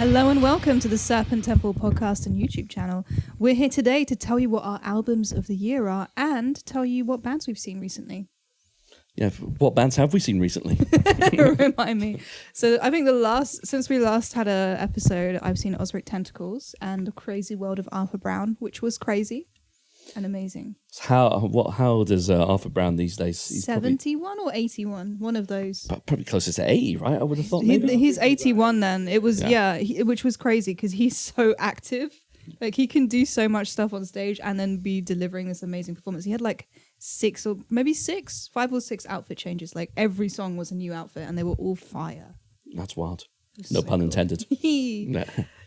Hello and welcome to the Serpent Temple podcast and YouTube channel. We're here today to tell you what our albums of the year are and tell you what bands we've seen recently. Yeah, what bands have we seen recently? Remind me. So I think since we last had an episode, I've seen Ozric Tentacles and The Crazy World of Arthur Brown, which was crazy and amazing. How old is Arthur Brown these days? He's 71 or 81, one of those. Probably closer to 80, right? I would have thought maybe. He's 81 then. It was, which was crazy because he's so active. Like he can do so much stuff on stage and then be delivering this amazing performance. He had like five or six outfit changes. Like every song was a new outfit and they were all fire. That's wild. No pun intended.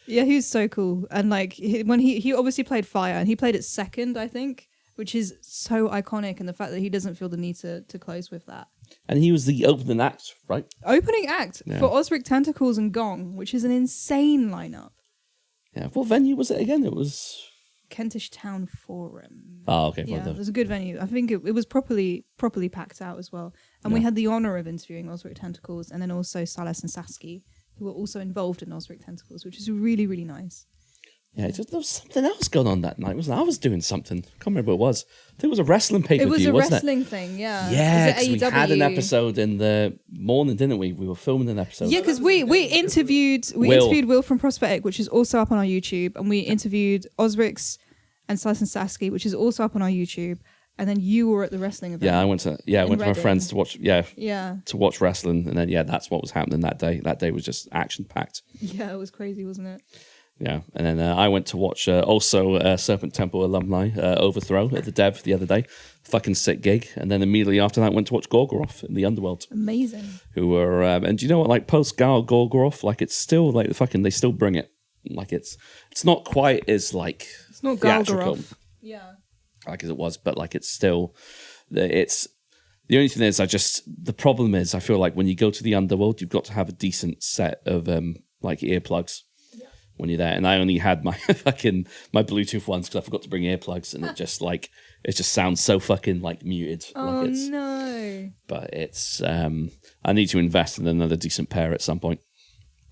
Yeah, he was so cool. And like when he obviously played Fire and he played it second, I think, which is so iconic. And the fact that he doesn't feel the need to close with that. And he was the opening act, right? Opening act for Ozric Tentacles and Gong, which is an insane lineup. Yeah, what venue was it again? It was Kentish Town Forum. Oh, okay. Yeah, it was a good venue. I think it was properly packed out as well. And we had the honor of interviewing Ozric Tentacles and then also Silas and Sasky, who were also involved in Ozric Tentacles, which is really, really nice. Yeah, there was something else going on that night, wasn't there? I was doing something. I can't remember what it was. I think it was a wrestling pay-per-view, wasn't it? It was a wrestling thing, yeah. Yeah, because we had an episode in the morning, didn't we? We were filming an episode. Yeah, because we interviewed Will from Prosthetic, which is also up on our YouTube, and we interviewed Ozric's and Silas and Sasky, which is also up on our YouTube. And then you were at the wrestling event. Yeah, I went to my friends to watch. To watch wrestling, and then that's what was happening that day. That day was just action packed. Yeah, it was crazy, wasn't it? Yeah, and then I went to watch also Serpent Temple alumni Overthrow at the Dev the other day. Fucking sick gig. And then immediately after that, went to watch Gorgoroth in the Underworld. Amazing. Who were and do you know what? Like post Gorgoroth, like it's still like they still bring it. Like it's not quite as like it's not theatrical. Yeah. Like as it was, but like it's still it's the only thing is the problem is I feel like when you go to the Underworld, you've got to have a decent set of like earplugs. When you're there, and I only had my my Bluetooth ones because I forgot to bring earplugs, and it just sounds so fucking like muted. Oh no! But it's I need to invest in another decent pair at some point.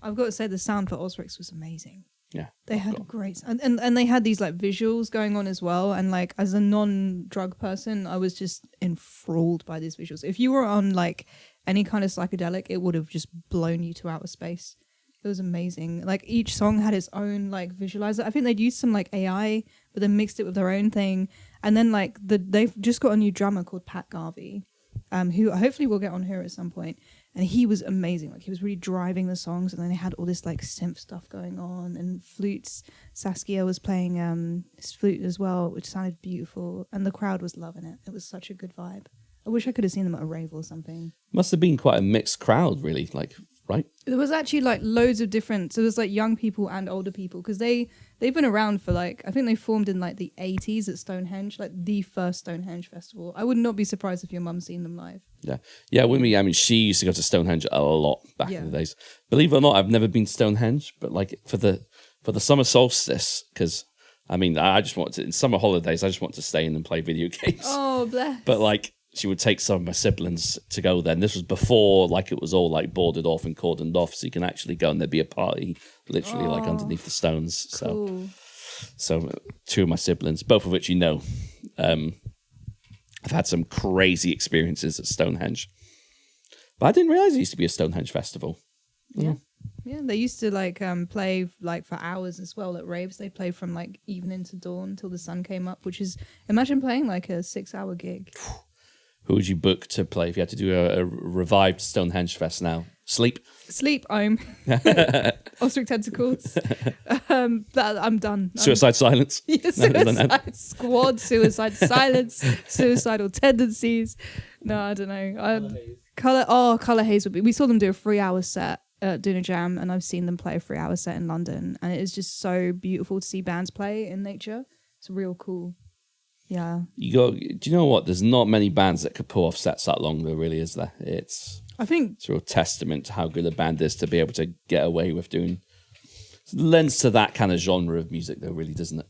I've got to say the sound for Ozric's was amazing. Yeah, they had great and they had these like visuals going on as well. And like as a non-drug person, I was just enthralled by these visuals. If you were on like any kind of psychedelic, it would have just blown you to outer space. It was amazing. Like each song had its own like visualizer. I think they'd used some like AI, but then mixed it with their own thing. And then like they've just got a new drummer called Pat Garvey, who hopefully we'll get on here at some point. And he was amazing. Like he was really driving the songs, and then they had all this like synth stuff going on and flutes. Saskia was playing his flute as well, which sounded beautiful, and the crowd was loving it. It was such a good vibe. I wish I could have seen them at a rave or something. Must have been quite a mixed crowd, really. Like. Right. There was actually like loads of different. So there's like young people and older people because they've been around for like I think they formed in like the 80s at Stonehenge, like the first Stonehenge festival. I would not be surprised if your mum's seen them live. Yeah. With me, I mean, she used to go to Stonehenge a lot back in the days. Believe it or not, I've never been to Stonehenge, but like for the summer solstice, because I mean, I just want to in summer holidays. I just want to stay in and play video games. Oh, bless. But like. She would take some of my siblings to go there. And this was before like it was all like boarded off and cordoned off, so you can actually go and there'd be a party literally like underneath the stones. Cool. So two of my siblings, both of which I've had some crazy experiences at Stonehenge. But I didn't realize it used to be a Stonehenge festival. Yeah. Yeah, they used to like play like for hours as well at raves. They played from like evening to dawn till the sun came up, which is imagine playing like a 6-hour gig. Who would you book to play if you had to do a revived Stonehenge Fest now? Sleep, I'm Ozric Tentacles. I'm done. Suicide Silence. Yeah, Suicide Squad, Suicide Silence, Suicidal Tendencies. No, I don't know. Colour Haze would be. We saw them do a 3-hour set at Duna Jam, and I've seen them play a 3-hour set in London, and it is just so beautiful to see bands play in nature. It's real cool. Yeah. Do you know what? There's not many bands that could pull off sets that long, though, really, is there? It's a real testament to how good a band is to be able to get away with doing. It lends to that kind of genre of music, though, really, doesn't it?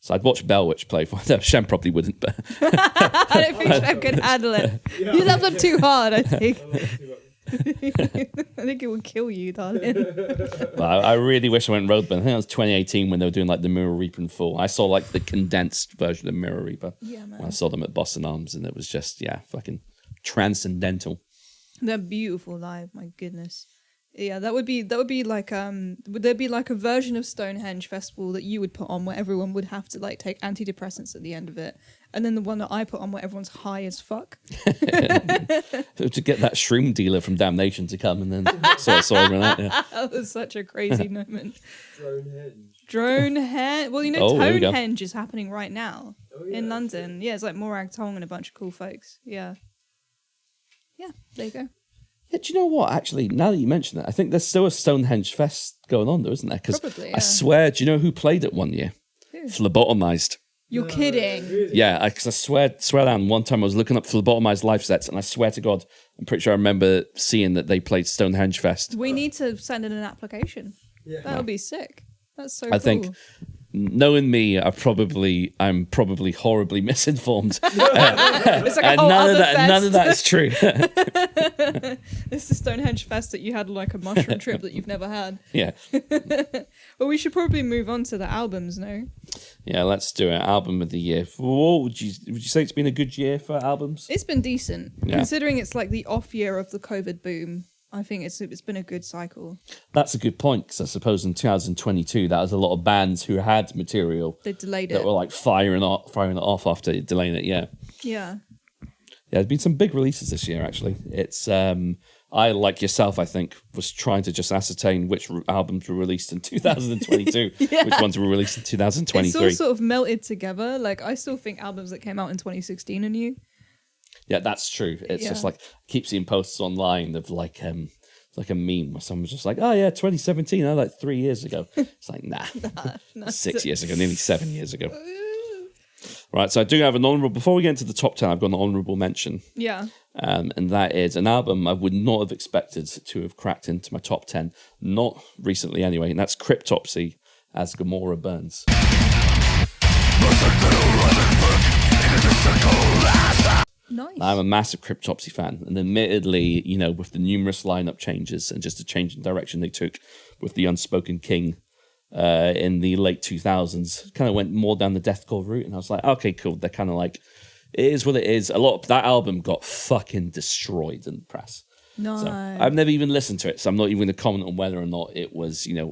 So I'd watch Bellwitch play for them. Shem probably wouldn't, but I don't think Shem could handle it. You love them too hard, I think. I think it would kill you, darling. But I really wish I went Roadburn. I think it was 2018 when they were doing like the Mirror Reaper in full. I saw like the condensed version of Mirror Reaper. Yeah, man. I saw them at Boston Arms, and it was just fucking transcendental. They're beautiful live. My goodness. Yeah, that would be like would there be like a version of Stonehenge Festival that you would put on where everyone would have to like take antidepressants at the end of it, and then the one that I put on where everyone's high as fuck? To get that shroom dealer from Damnation to come and then sort everyone out. Yeah. That was such a crazy moment. Dronehenge. Dronehenge. Well, you know, Oh, there we go. Tonehenge is happening right now in London. Yeah, it's like Morag, Tong, and a bunch of cool folks. Yeah. Yeah, there you go. Yeah, do you know what? Actually, now that you mention it, I think there's still a Stonehenge Fest going on, though, isn't there? Because Probably, yeah. I swear, do you know who played it one year? Who? Phlebotomized. You're kidding. Really? Yeah, because I swear down one time I was looking up Phlebotomized live sets, and I swear to God, I'm pretty sure I remember seeing that they played Stonehenge Fest. We need to send in an application. Yeah. That would be sick. That's so I cool. think, knowing me, I'm probably horribly misinformed. It's like a And whole none of other that, fest. none of that is true. It's the Stonehenge Fest that you had like a mushroom trip that you've never had. Yeah, Well, we should probably move on to the albums, no? yeah. Let's do it. Album of the year. What would you say it's been a good year for albums? It's been decent. Yeah. Considering it's like the off year of the COVID boom, I think it's been a good cycle. That's a good point, because I suppose in 2022 that was a lot of bands who had material They delayed that it. were like firing it off after delaying it. Yeah, Yeah. there's been some big releases this year. Actually, it's I, like yourself, I think, was trying to just ascertain which albums were released in 2022, Yeah. which ones were released in It's all 2023. sort of melted together. Like, I still think albums that came out in 2016 are new. Yeah, that's true. It's just Yeah. like, I keep seeing posts online of like it's like a meme where someone's just like, oh yeah, 2017, like 3 years ago. It's like, nah, No, 6 years ago, nearly 7 years ago. Right, so I do have an honourable, before we get into the top 10, I've got an honourable mention. Yeah. And that is an album I would not have expected to have cracked into my top 10, not recently anyway, and that's Cryptopsy as Gomorrah Burns. Nice. I'm a massive Cryptopsy fan, and admittedly, you know, with the numerous lineup changes and just the change in direction they took with the Unspoken King in the late 2000s, kind of went more down the deathcore route, and I was like, okay, cool. They're kind of like, it is what it is. A lot of that album got fucking destroyed in the press. No. So I've never even listened to it, so I'm not even going to comment on whether or not it was, you know,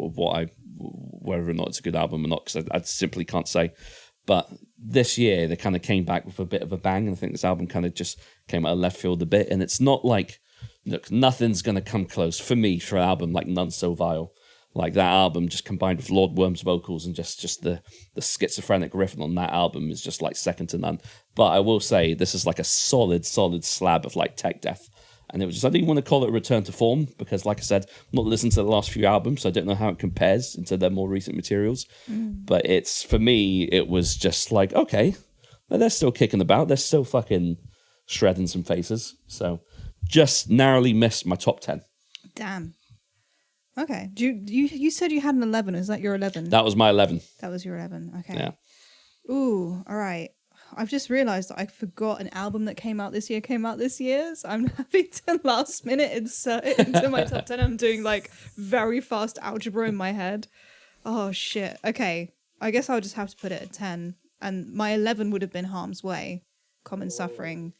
whether or not it's a good album or not, because I simply can't say. But this year, they kind of came back with a bit of a bang, and I think this album kind of just came out of left field a bit. And it's not like, look, nothing's going to come close for me for an album like None So Vile. Like that album, just combined with Lord Worm's vocals and just the schizophrenic riffing on that album is just like second to none. But I will say, this is like a solid slab of like tech death. And it was just, I didn't want to call it a return to form because, like I said, I'm not listening to the last few albums, so I don't know how it compares into their more recent materials. But it's, for me, it was just like, okay, they're still kicking about. They're still fucking shredding some faces. So just narrowly missed my top 10. Damn. Okay. You said you had an 11. Is that your 11? That was my 11. That was your 11. Okay. Yeah. Ooh, all right. I've just realised that I forgot an album that came out this year. So I'm happy to last minute insert it into my top 10. I'm doing like very fast algebra in my head. Oh, shit. Okay. I guess I'll just have to put it at 10. And my 11 would have been Harm's Way, Common Suffering.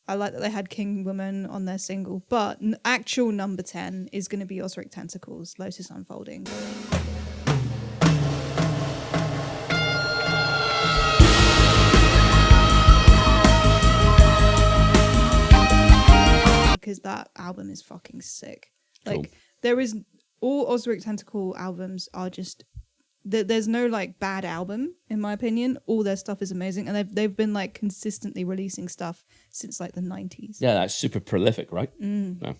I like that they had King Woman on their single, but actual number 10 is going to be Ozric Tentacles, Lotus Unfolding. Because that album is fucking sick. Like, Cool. there is, all Ozric Tentacle albums are just, there's no like bad album in my opinion. All their stuff is amazing, and they've been like consistently releasing stuff since like the 90s. Yeah, that's super prolific, right? Yeah.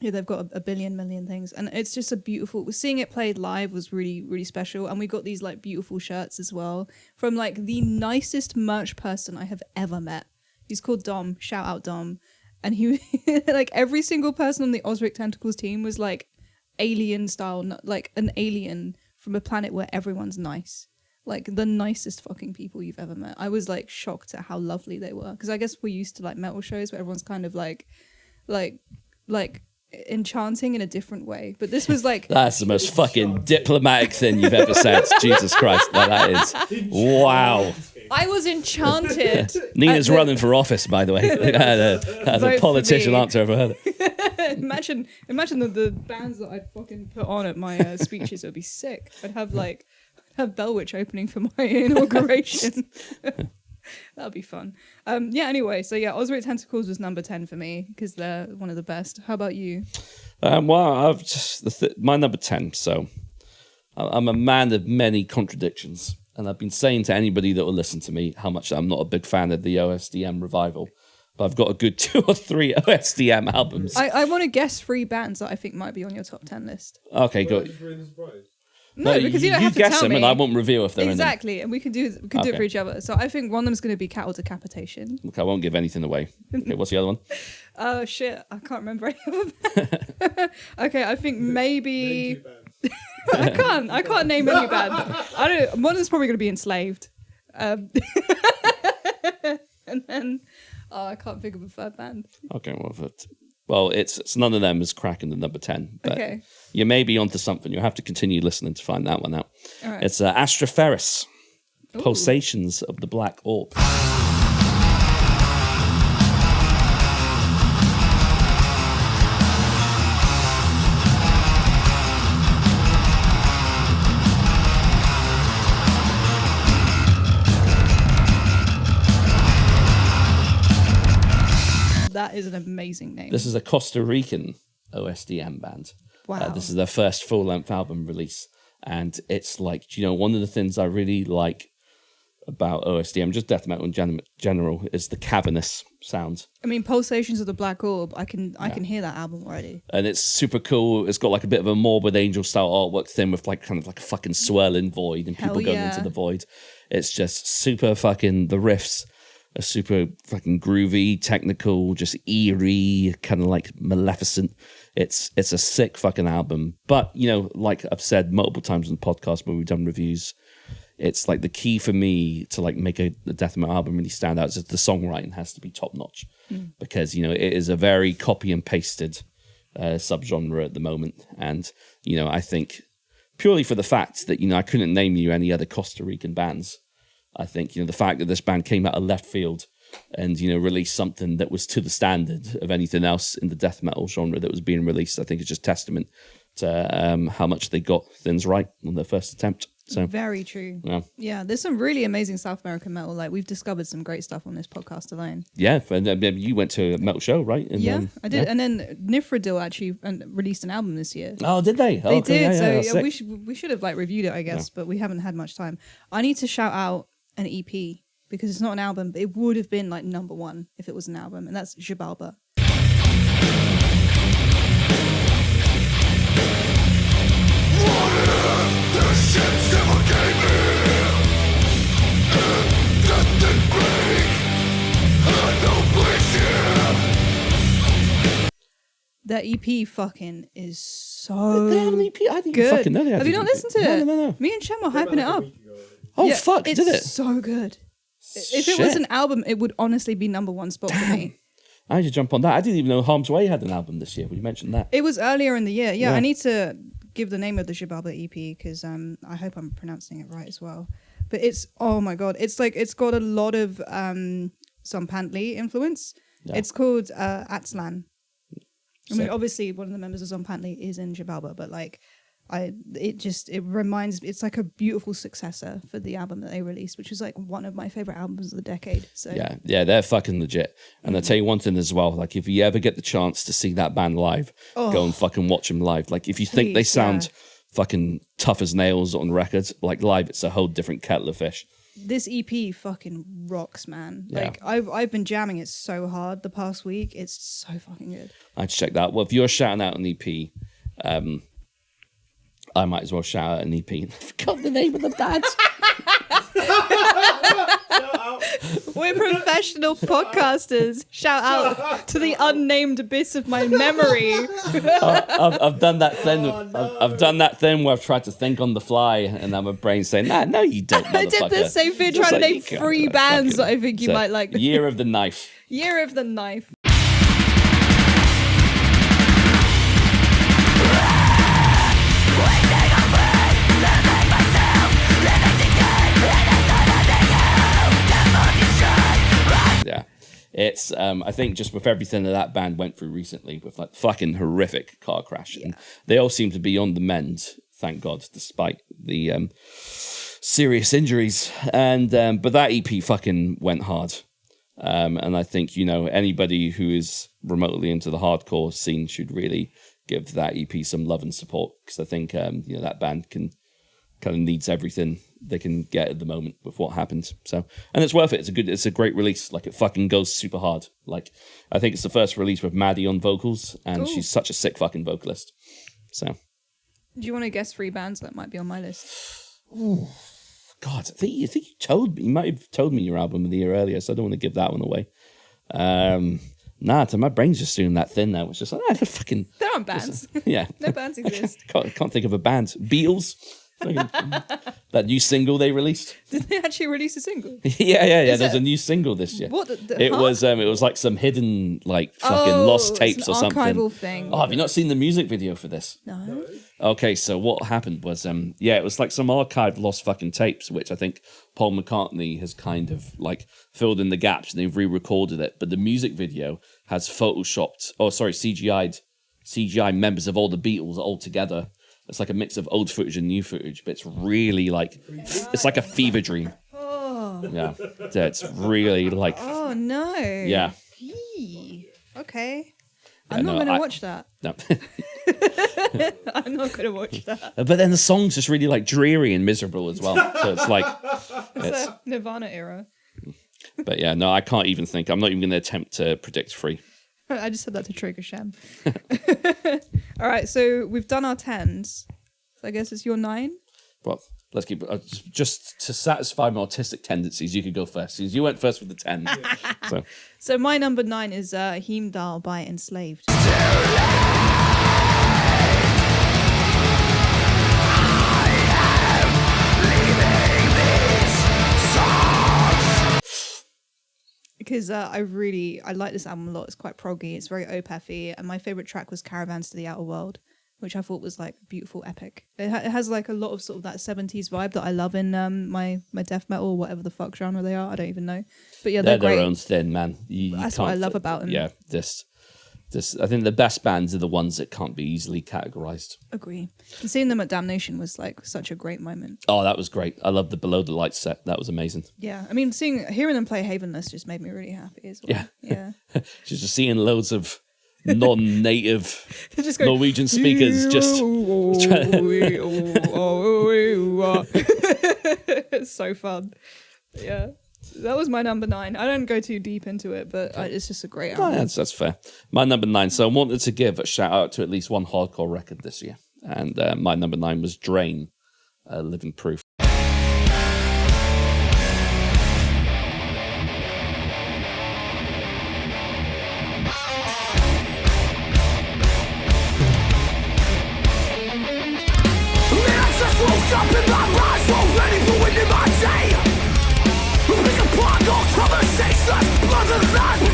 Yeah, they've got a billion million things, and it's just a beautiful. Seeing it played live was really special, and we got these like beautiful shirts as well from like the nicest merch person I have ever met. He's called Dom. Shout out Dom, and he like every single person on the Ozric Tentacles team was like alien style, like an alien from a planet where everyone's nice. like the nicest fucking people you've ever met. I was like shocked at how lovely they were, because I guess we're used to like metal shows where everyone's kind of like enchanting in a different way, but this was like That's the most fucking diplomatic thing you've ever said. Jesus Christ, that is wow. I was enchanted. Nina's running for office, by the way. As a politician, I've ever heard it. Imagine the bands that I'd fucking put on at my speeches. It would be sick. I'd have Bellwitch opening for my inauguration. That'd be fun. Anyway, so Ozric Tentacles was number 10 for me because they're one of the best. How about you? Well, I've just my number 10. So I'm a man of many contradictions, and I've been saying to anybody that will listen to me how much I'm not a big fan of the OSDM revival. But I've got a good 2 or 3 OSDM albums. I want to guess 3 bands that I think might be on your top 10 list. Okay, good. No, because you don't have to guess tell them, me. and I won't reveal if they're exactly, and we can do it for each other. So I think one of them is going to be Cattle Decapitation. Look, I won't give anything away. Okay, what's the other one? Oh shit, I can't remember any of them. Okay, I think maybe I can't name any bands. One of them's probably going to be Enslaved, and then I can't think of a third band. Okay, well, it's none of them is cracking the number 10. But okay. You may be onto something. You'll have to continue listening to find that one out. All right. It's Astriferous, Pulsations of the Black Orb. That is an amazing name. This is a Costa Rican OSDM band. Wow. This is their first full-length album release. And it's like, one of the things I really like about OSDM, just death metal in general, is the cavernous sound. I mean, Pulsations of the Black Orb, I can hear that album already. And it's super cool. It's got like a bit of a Morbid Angel style artwork thing with like kind of like a fucking swirling void and people going into the void. It's just super fucking, the riffs are super fucking groovy, technical, just eerie, kind of like maleficent. It's a sick fucking album. But, like I've said multiple times in the podcast when we've done reviews, it's like the key for me to like make a death metal album really stand out is that the songwriting has to be top notch because, it is a very copy and pasted subgenre at the moment. And, I think purely for the fact that, I couldn't name you any other Costa Rican bands. I think, the fact that this band came out of left field and, released something that was to the standard of anything else in the death metal genre that was being released, I think is just testament to how much they got things right on their first attempt. So very true. Yeah, there's some really amazing South American metal. Like we've discovered some great stuff on this podcast alone. Yeah, and you went to a metal show, right? And, I did. Yeah. And then Nifradil actually released an album this year. Oh, did they? They did. So we should have like reviewed it, I guess, but we haven't had much time. I need to shout out an EP because it's not an album, but it would have been like number 1 if it was an album, and that's Xibalba. That EP fucking is so they have an EP? I didn't good. Fucking know they have you not listened to it? No. Me and Shem were hyping it up. Oh, fuck, did it? It's so good. If it was an album, it would honestly be number 1 spot for me. I need to jump on that. I didn't even know Harm's Way had an album this year. We mentioned that. It was earlier in the year. Yeah, I need to give the name of the Xibalba EP because I hope I'm pronouncing it right as well. But it's, oh my God, it's like, it's got a lot of Zompantli influence. Yeah. It's called Atzlan. I mean, obviously one of the members of Zompantli is in Xibalba, but like, it reminds, it's like a beautiful successor for the album that they released, which was like one of my favorite albums of the decade. So yeah, they're fucking legit. And I'll tell you one thing as well, like if you ever get the chance to see that band live, go and fucking watch them live. Like if you think they sound fucking tough as nails on records, like live, it's a whole different kettle of fish. This EP fucking rocks, man. Yeah. Like I've been jamming it so hard the past week. It's so fucking good. I'd check that. Well, if you're shouting out an EP, I might as well shout out an EP. I forgot the name of the band. We're professional podcasters. Shout out to the unnamed abyss of my memory. I've done that thing. I've done that thing where I've tried to think on the fly, and now my brain's saying, "Nah, no, you don't." I did the same thing, trying to name 3 bands that I think you might like. Year of the Knife. Year of the Knife. Yeah, it's I think just with everything that band went through recently, with like fucking horrific car crash, and they all seem to be on the mend, thank God, despite the serious injuries. And but that EP fucking went hard, and I think anybody who is remotely into the hardcore scene should really give that EP some love and support, because I think that band kind of needs everything they can get at the moment with what happened. So, and it's worth it. It's a great release. Like, it fucking goes super hard. Like, I think it's the first release with Maddie on vocals, and she's such a sick fucking vocalist. So, do you want to guess 3 bands that might be on my list? Oh God, I think you told me. You might have told me your album of the year earlier, so I don't want to give that one away. My brain's just doing that thing now. It's just like, fucking. There aren't bands. Yeah, no bands exist. Can't think of a band. Beatles. That new single they released. Did they actually release a single? Yeah. There's a new single this year. What? It was like some hidden fucking lost tapes or something. Archival thing. Oh, have you not seen the music video for this? No. Okay, so what happened was it was like some archived lost fucking tapes, which I think Paul McCartney has kind of filled in the gaps, and they've re-recorded it. But the music video has CGI members of all the Beatles all together. It's like a mix of old footage and new footage, but it's really it's like a fever dream. Oh. Yeah, it's really Oh no. Yeah. Okay. I'm not going to watch that. No. I'm not going to watch that. But then the song's just really dreary and miserable as well. So it's it's a Nirvana era. But yeah, no, I can't even think. I'm not even going to attempt to predict 3. I just said that to trigger Shem. All right, so we've done our 10s. So I guess it's your 9. Well, let's keep just to satisfy my autistic tendencies. You could go first, since you went first with the 10. So my number 9 is Heimdall by Enslaved. Because I like this album a lot. It's quite proggy. It's very opethy. And my favorite track was Caravans to the Outer World, which I thought was a beautiful epic. It has a lot of sort of that 70s vibe that I love in my death metal, or whatever the fuck genre they are. I don't even know. But yeah, they're great. Their own thing, man. That's what I love about them. Yeah, I think the best bands are the ones that can't be easily categorized. Agree. And seeing them at Damnation was such a great moment. Oh, that was great. I loved the Below the Lights set. That was amazing. Yeah, I mean, hearing them play Havenless just made me really happy as well. Yeah. Just seeing loads of non-native Norwegian speakers just it's so fun. Yeah. That was my number 9. I don't go too deep into it, but it's just a great album. No, that's fair. My number 9. So I wanted to give a shout out to at least one hardcore record this year. And my number 9 was Drain, Living Proof.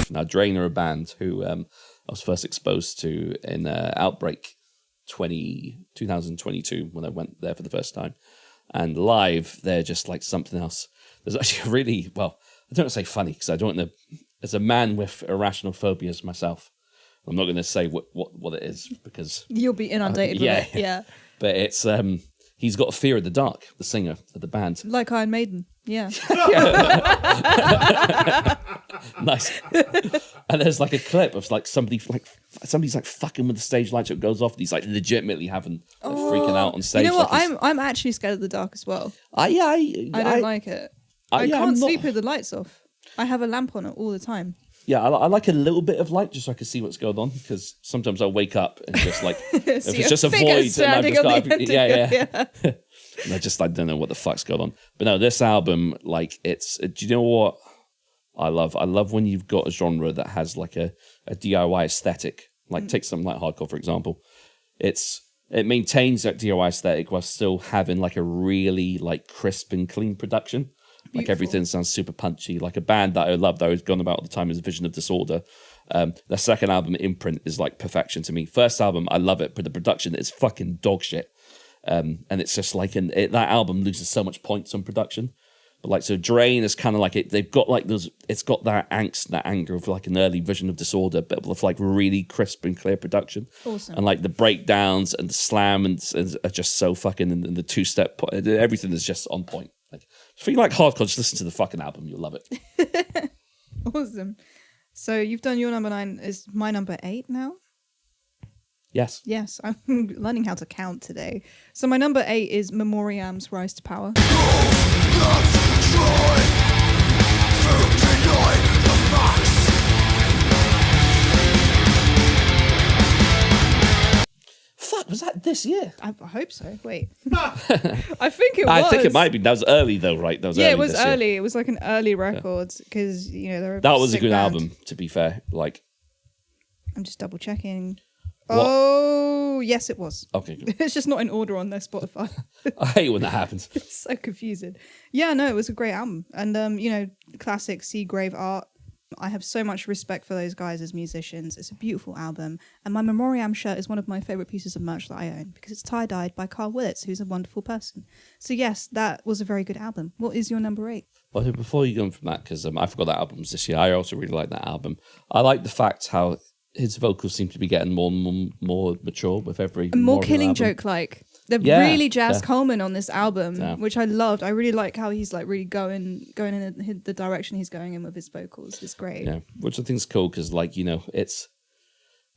Now, Drain are a band who I was first exposed to in Outbreak 2022 when I went there for the first time. And live, they're just something else. There's actually a really, I don't want to say funny, because I don't know, as a man with irrational phobias myself, I'm not going to say what it is, because... You'll be inundated with it, yeah. But it's... he's got a fear of the dark, the singer of the band. Like Iron Maiden, yeah. Nice. And there's a clip of somebody's fucking with the stage lights, so it goes off, and he's legitimately freaking out on stage. You know what? I'm actually scared of the dark as well. I don't like it. I can't sleep with the lights off. I have a lamp on it all the time. Yeah, I like a little bit of light just so I can see what's going on, because sometimes I'll wake up and just if it's just a void and I've just got and I don't know what the fuck's going on. But no, this album, do you know what I love when you've got a genre that has like a DIY aesthetic. Like take something like hardcore, for example. It maintains that DIY aesthetic while still having like a really like crisp and clean production. Beautiful. Like everything sounds super punchy. Like a band that I love that I was gone about all the time is Vision of Disorder. Their second album, Imprint, is like perfection to me. First album, I love it, but the production is fucking dog shit. And it's just like that album loses so much points on production. But like, so Drain is kind of like they've got like those, it's got that angst, that anger of like an early Vision of Disorder, but with like really crisp and clear production. Awesome. And like the breakdowns and the slam and are just so fucking, and the two-step, everything is just on point. Like, if you like hardcore, just listen to the fucking album, you'll love it. Awesome. So you've done your number 9. Is my number 8 now? Yes. Yes, I'm learning how to count today. So my number 8 is Memoriam's Rise to Power. Fuck, was that this year? I hope so. Wait. I think it was. I think it might be. That was early though, right? That was early it was this year. early. It was like an early record because, there that was a good band. album, to be fair. Like, I'm just double checking. What? Oh, yes, it was. Okay, good. It's just not in order on their Spotify. I hate when that happens. It's so confusing. Yeah, no, it was a great album. And, classic Seagrave art. I have so much respect for those guys as musicians. It's a beautiful album. And my Memoriam shirt is one of my favorite pieces of merch that I own because it's tie-dyed by Carl Willits, who's a wonderful person. So yes, that was a very good album. What is your number 8? Well, before you go on from that, because I forgot that album was this year, I also really like that album. I like the fact how his vocals seem to be getting more mature with every and more album. Killing Joke like. They're really jazzed Coleman on this album, which I loved. I really like how he's like really going in the direction he's going in with his vocals. It's great. Yeah, which I think is cool because, like, it's.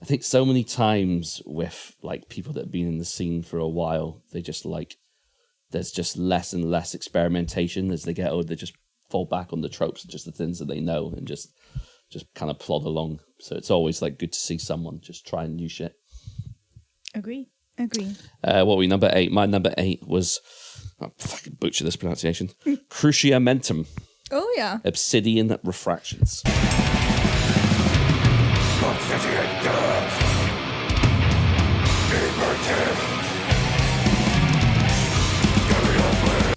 I think so many times with like people that have been in the scene for a while, they just like there's just less and less experimentation as they get older. They just fall back on the tropes and just the things that they know and just kind of plod along. So it's always like good to see someone just trying new shit. Agree. What were we, number 8? My number 8 was, I fucking butcher this pronunciation, Cruciamentum. Oh, yeah. Obsidian Refractions.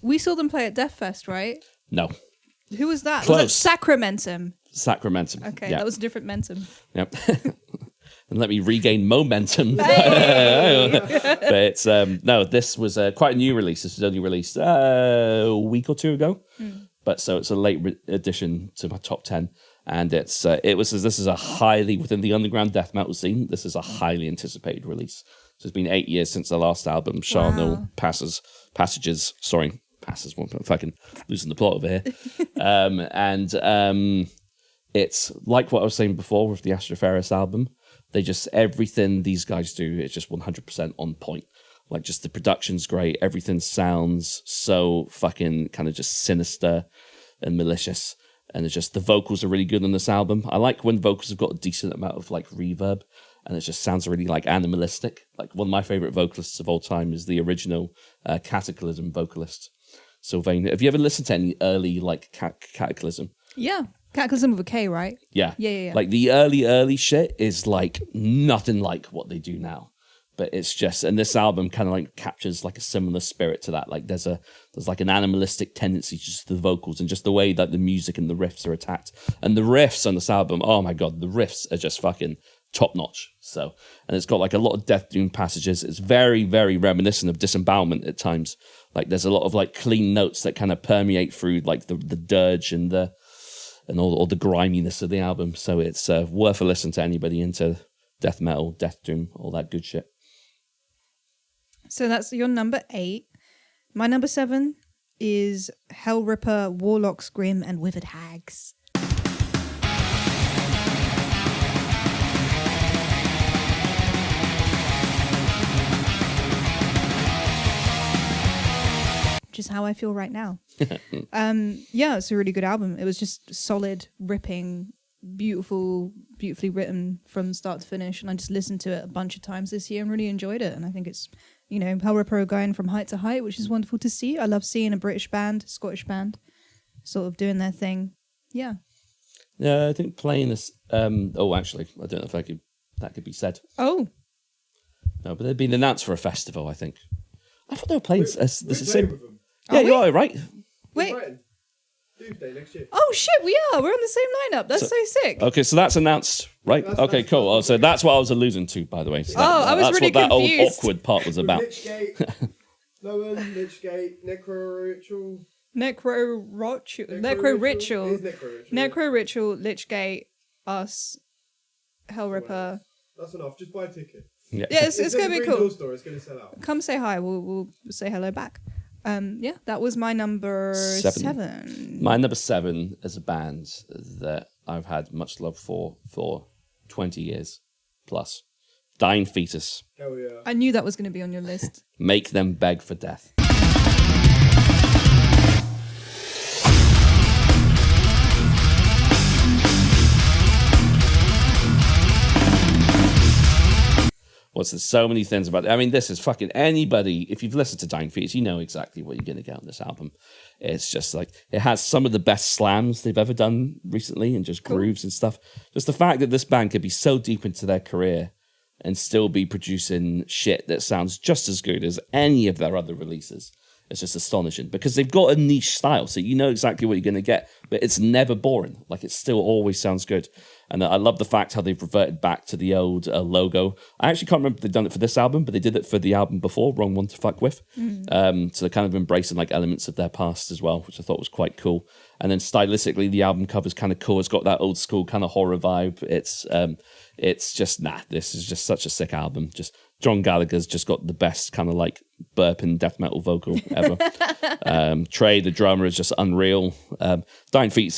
We saw them play at Death Fest, right? No. Who was that? Close. Was that Sacramentum? Sacramentum. Okay, yeah. That was a different mentum. Yep. And let me regain momentum. Hey! But it's no, this was quite a new release. This was only released a week or two ago. But so it's a late addition to my top 10, and this is a highly, within the underground death metal scene, this is a highly anticipated release. So it's been 8 years since the last album, Charnel Passages. I'm fucking losing the plot over here. It's like what I was saying before with the Astriferous album. They just, everything these guys do is just 100% on point. Like, just the production's great. Everything sounds so fucking kind of just sinister and malicious. And it's just, the vocals are really good on this album. I like when vocals have got a decent amount of like reverb and it just sounds really like animalistic. Like, one of my favorite vocalists of all time is the original Cataclysm vocalist, Sylvain. Have you ever listened to any early like Cataclysm? Yeah. Cataclysm with a K, right? Yeah. Yeah. Like, the early shit is like nothing like what they do now. But it's just, and this album kind of like captures like a similar spirit to that. Like, there's like an animalistic tendency to just the vocals and just the way that the music and the riffs are attacked. And the riffs on this album, oh my God, the riffs are just fucking top notch. So, and it's got like a lot of Death Doom passages. It's very, very reminiscent of Disembowelment at times. Like, there's a lot of like clean notes that kind of permeate through like the dirge and all the griminess of the album. So it's worth a listen to anybody into death metal, Death Doom, all that good shit. So that's your number 8. My number 7 is Hellripper, Warlocks, Grim, and Withered Hags. Which is how I feel right now. Yeah, it's a really good album. It was just solid, ripping, beautifully written from start to finish. And I just listened to it a bunch of times this year and really enjoyed it. And I think it's, Hellripper going from height to height, which is wonderful to see. I love seeing a British band, Scottish band, sort of doing their thing. Yeah. Yeah, I think playing this. Actually, I don't know if that could be said. Oh, No, but they've been announced for a festival. I think. I thought they were playing. This is the playing same. with them. Yeah, Are you we? are right. wait. Brighton. Tuesday next year. Oh shit, we are. We're on the same lineup. That's so sick. Okay, so that's announced, right? That's Cool. Oh, so that's what I was alluding to, by the way. So I was that's really what that old confused. awkward part was about. Lichgate, Lowen, Lichgate, Necro Ritual. Necro Ritual, It is Necro Ritual. Necro Ritual, Lichgate, us, Hellripper. That's enough. Just buy a ticket. Yeah. Yeah, it's gonna be cool. Store, it's gonna sell out. Come say hi. We'll say hello back. Yeah, that was my number 7. My number 7 is a band that I've had much love for 20 years plus. Dying Fetus. Hell yeah. I knew that was going to be on your list. Make them beg for death. There's so many things about it. I mean, this is fucking anybody. If you've listened to Dying Fetus, you know exactly what you're going to get on this album. It's just like, it has some of the best slams they've ever done recently and just grooves and stuff. Just the fact that this band could be so deep into their career and still be producing shit that sounds just as good as any of their other releases. It's just astonishing because they've got a niche style. So you know exactly what you're going to get, but it's never boring. Like, it still always sounds good. And I love the fact how they've reverted back to the old logo. I actually can't remember if they've done it for this album, but they did it for the album before, Wrong One to Fuck With. So they're kind of embracing like elements of their past as well, which I thought was quite cool. And then stylistically, the album cover's kind of cool. It's got that old school kind of horror vibe. It's just, this is just such a sick album. Just John Gallagher's just got the best kind of like burping death metal vocal ever. Trey, the drummer, is just unreal. Dying Feet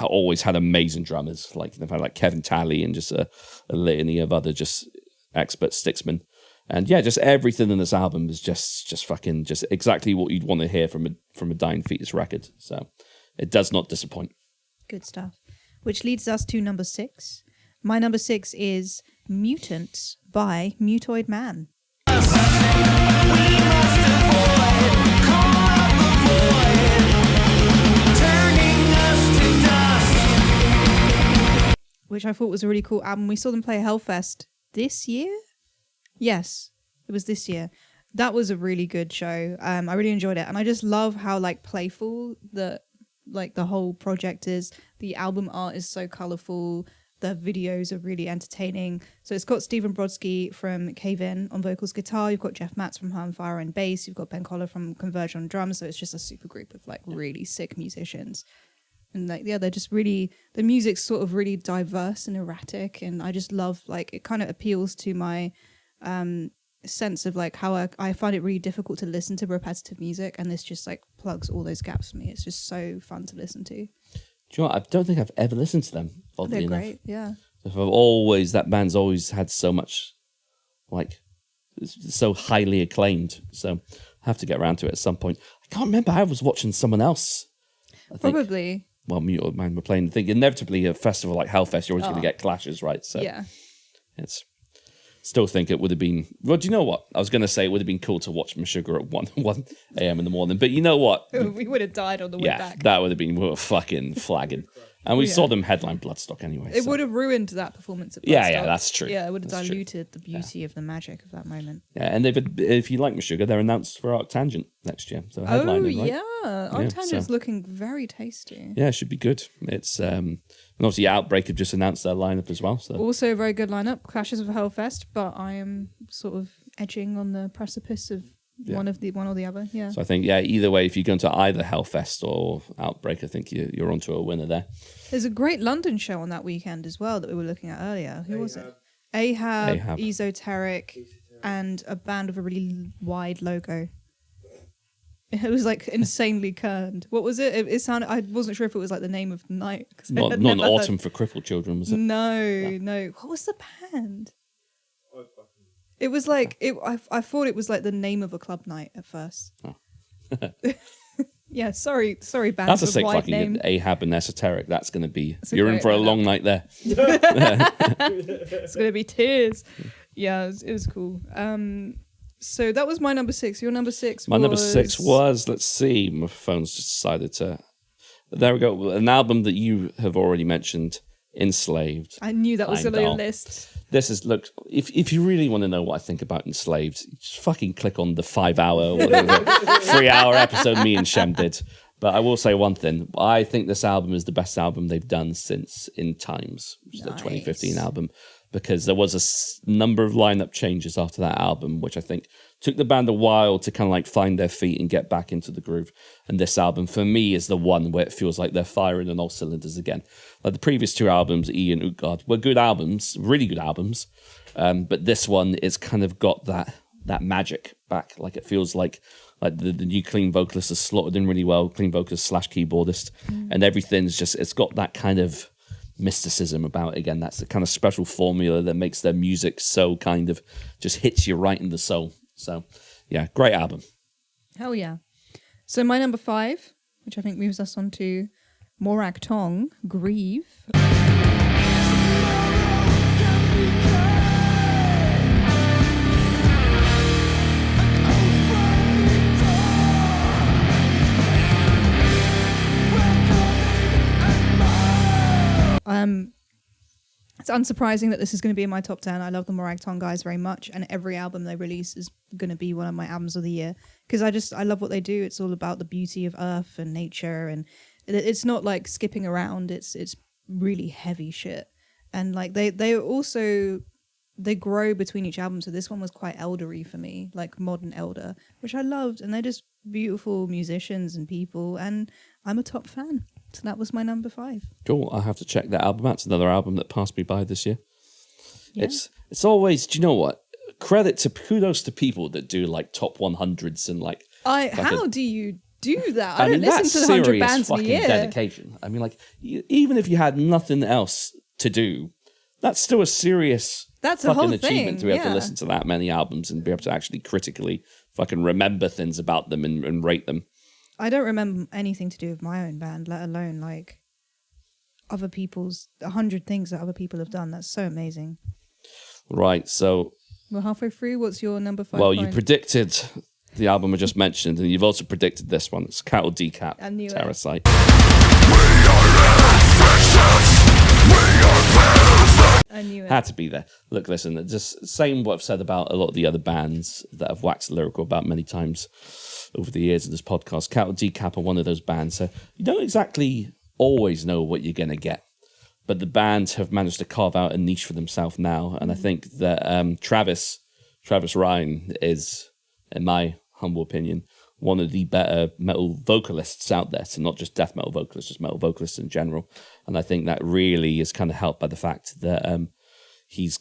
always had amazing drummers. Like they've had like Kevin Talley and just a litany of other just expert sticksmen. And yeah, just everything in this album is just fucking just exactly what you'd want to hear from a Dying Fetus record. So it does not disappoint. Good stuff. Which leads us to number 6. My number 6 is Mutant by Mutoid Man. Which I thought was a really cool album. We saw them play Hellfest this year? Yes, it was this year. That was a really good show. I really enjoyed it. And I just love how like playful the whole project is. The album art is so colourful. The videos are really entertaining. So it's got Stephen Brodsky from Cave In on vocals, guitar. You've got Jeff Matz from High on Fire and bass. You've got Ben Collar from Converge on drums. So it's just a super group of like really sick musicians. And like, yeah, they're just really, the music's sort of really diverse and erratic. And I just love, like, it kind of appeals to my sense of like how I find it really difficult to listen to repetitive music. And this just like plugs all those gaps for me. It's just so fun to listen to. Do you know what? I don't think I've ever listened to them, oddly enough. They're great, yeah. That band's always had so much, like, so highly acclaimed. So I have to get around to it at some point. I can't remember. I was watching someone else. Probably. Well, Mutoid Man were playing. I think inevitably a festival like Hellfest, you're always going to get clashes, right? So yeah. Still think it would have been. Well, do you know what? I was going to say it would have been cool to watch Meshuggah at 1 a.m. in the morning, but you know what? We would have died on the way back. That would have been fucking flagging. And we saw them headline Bloodstock anyway. It would have ruined that performance at Bloodstock. Yeah, that's true. Yeah, it would have diluted the beauty of the magic of that moment. Yeah, and if you like Meshuggah, they're announced for Arctangent next year. So headlining, right? Yeah, Arctangent's looking very tasty. Yeah, it should be good. It's and obviously Outbreak have just announced their lineup as well. So also a very good lineup. Clashes with Hellfest, but I am sort of edging on the precipice of one or the other. Yeah. So I think either way, if you go into either Hellfest or Outbreak, I think you're onto a winner there. There's a great London show on that weekend as well that we were looking at earlier. Who was it? Ahab, Esoteric, and a band with a really wide logo. It was like insanely kerned. What was it? It sounded. I wasn't sure if it was like the name of the night. Not an Autumn for Crippled Children, was it? No. What was the band? It was like I thought it was like the name of a club night at first. Oh. Yeah, sorry, bands. That's a sick fucking name. Ahab and Esoteric. That's going to be. You're in for a long night there. It's going to be tears. Yeah, it was cool. So that was my number 6. Your number 6 My number 6 was, let's see, my phone's just decided to There we go. An album that you have already mentioned, Enslaved. I knew that was on your list. This is, look, if you really want to know what I think about Enslaved, just fucking click on the 5-hour, whatever, 3-hour episode me and Shem did. But I will say one thing. I think this album is the best album they've done since In Times, which is the 2015 album, because there was a number of lineup changes after that album, which I think took the band a while to kind of like find their feet and get back into the groove. And this album, for me, is the one where it feels like they're firing on all cylinders again. Like the previous two albums, E and Utgard, were good albums, really good albums. But this one is kind of got that magic back. Like it feels like the new clean vocalist is slotted in really well, clean vocalist / keyboardist, and everything's just, it's got that kind of mysticism about it again. That's the kind of special formula that makes their music so kind of just hits you right in the soul. So yeah, great album. Hell yeah. So my number 5, which I think moves us on to Morag Tong, Grieve. It's unsurprising that this is going to be in my top 10. I love the Morag Tong guys very much, and every album they release is going to be one of my albums of the year because I love what they do. It's all about the beauty of earth and nature, and it's not like skipping around. It's really heavy shit, and like they also grow between each album. So this one was quite eldery for me, like modern elder, which I loved, and they're just beautiful musicians and people, and I'm a top fan. So that was my number 5. Cool. I'll have to check that album out. It's another album that passed me by this year. Yeah. It's always, do you know what? Kudos to people that do like top 100s and like. How do you do that? I mean, don't listen to 100 bands in a year. Dedication. I mean, like even if you had nothing else to do, that's still a serious fucking achievement to be able to listen to that many albums and be able to actually critically fucking remember things about them and rate them. I don't remember anything to do with my own band, let alone like other people's 100 things that other people have done. That's so amazing. Right, so we're halfway through. What's your number 5? Well, you predicted the album I just mentioned, and you've also predicted this one. It's Cattle Decap, I knew Terrasite. I knew it. Had to be there. Look, listen, it's just same what I've said about a lot of the other bands that I've waxed lyrical about many times over the years of this podcast. Cattle Decap are one of those bands. So you don't exactly always know what you're going to get, but the band have managed to carve out a niche for themselves now. And I think that Travis Ryan is, in my humble opinion, one of the better metal vocalists out there. So not just death metal vocalists, just metal vocalists in general. And I think that really is kind of helped by the fact that he's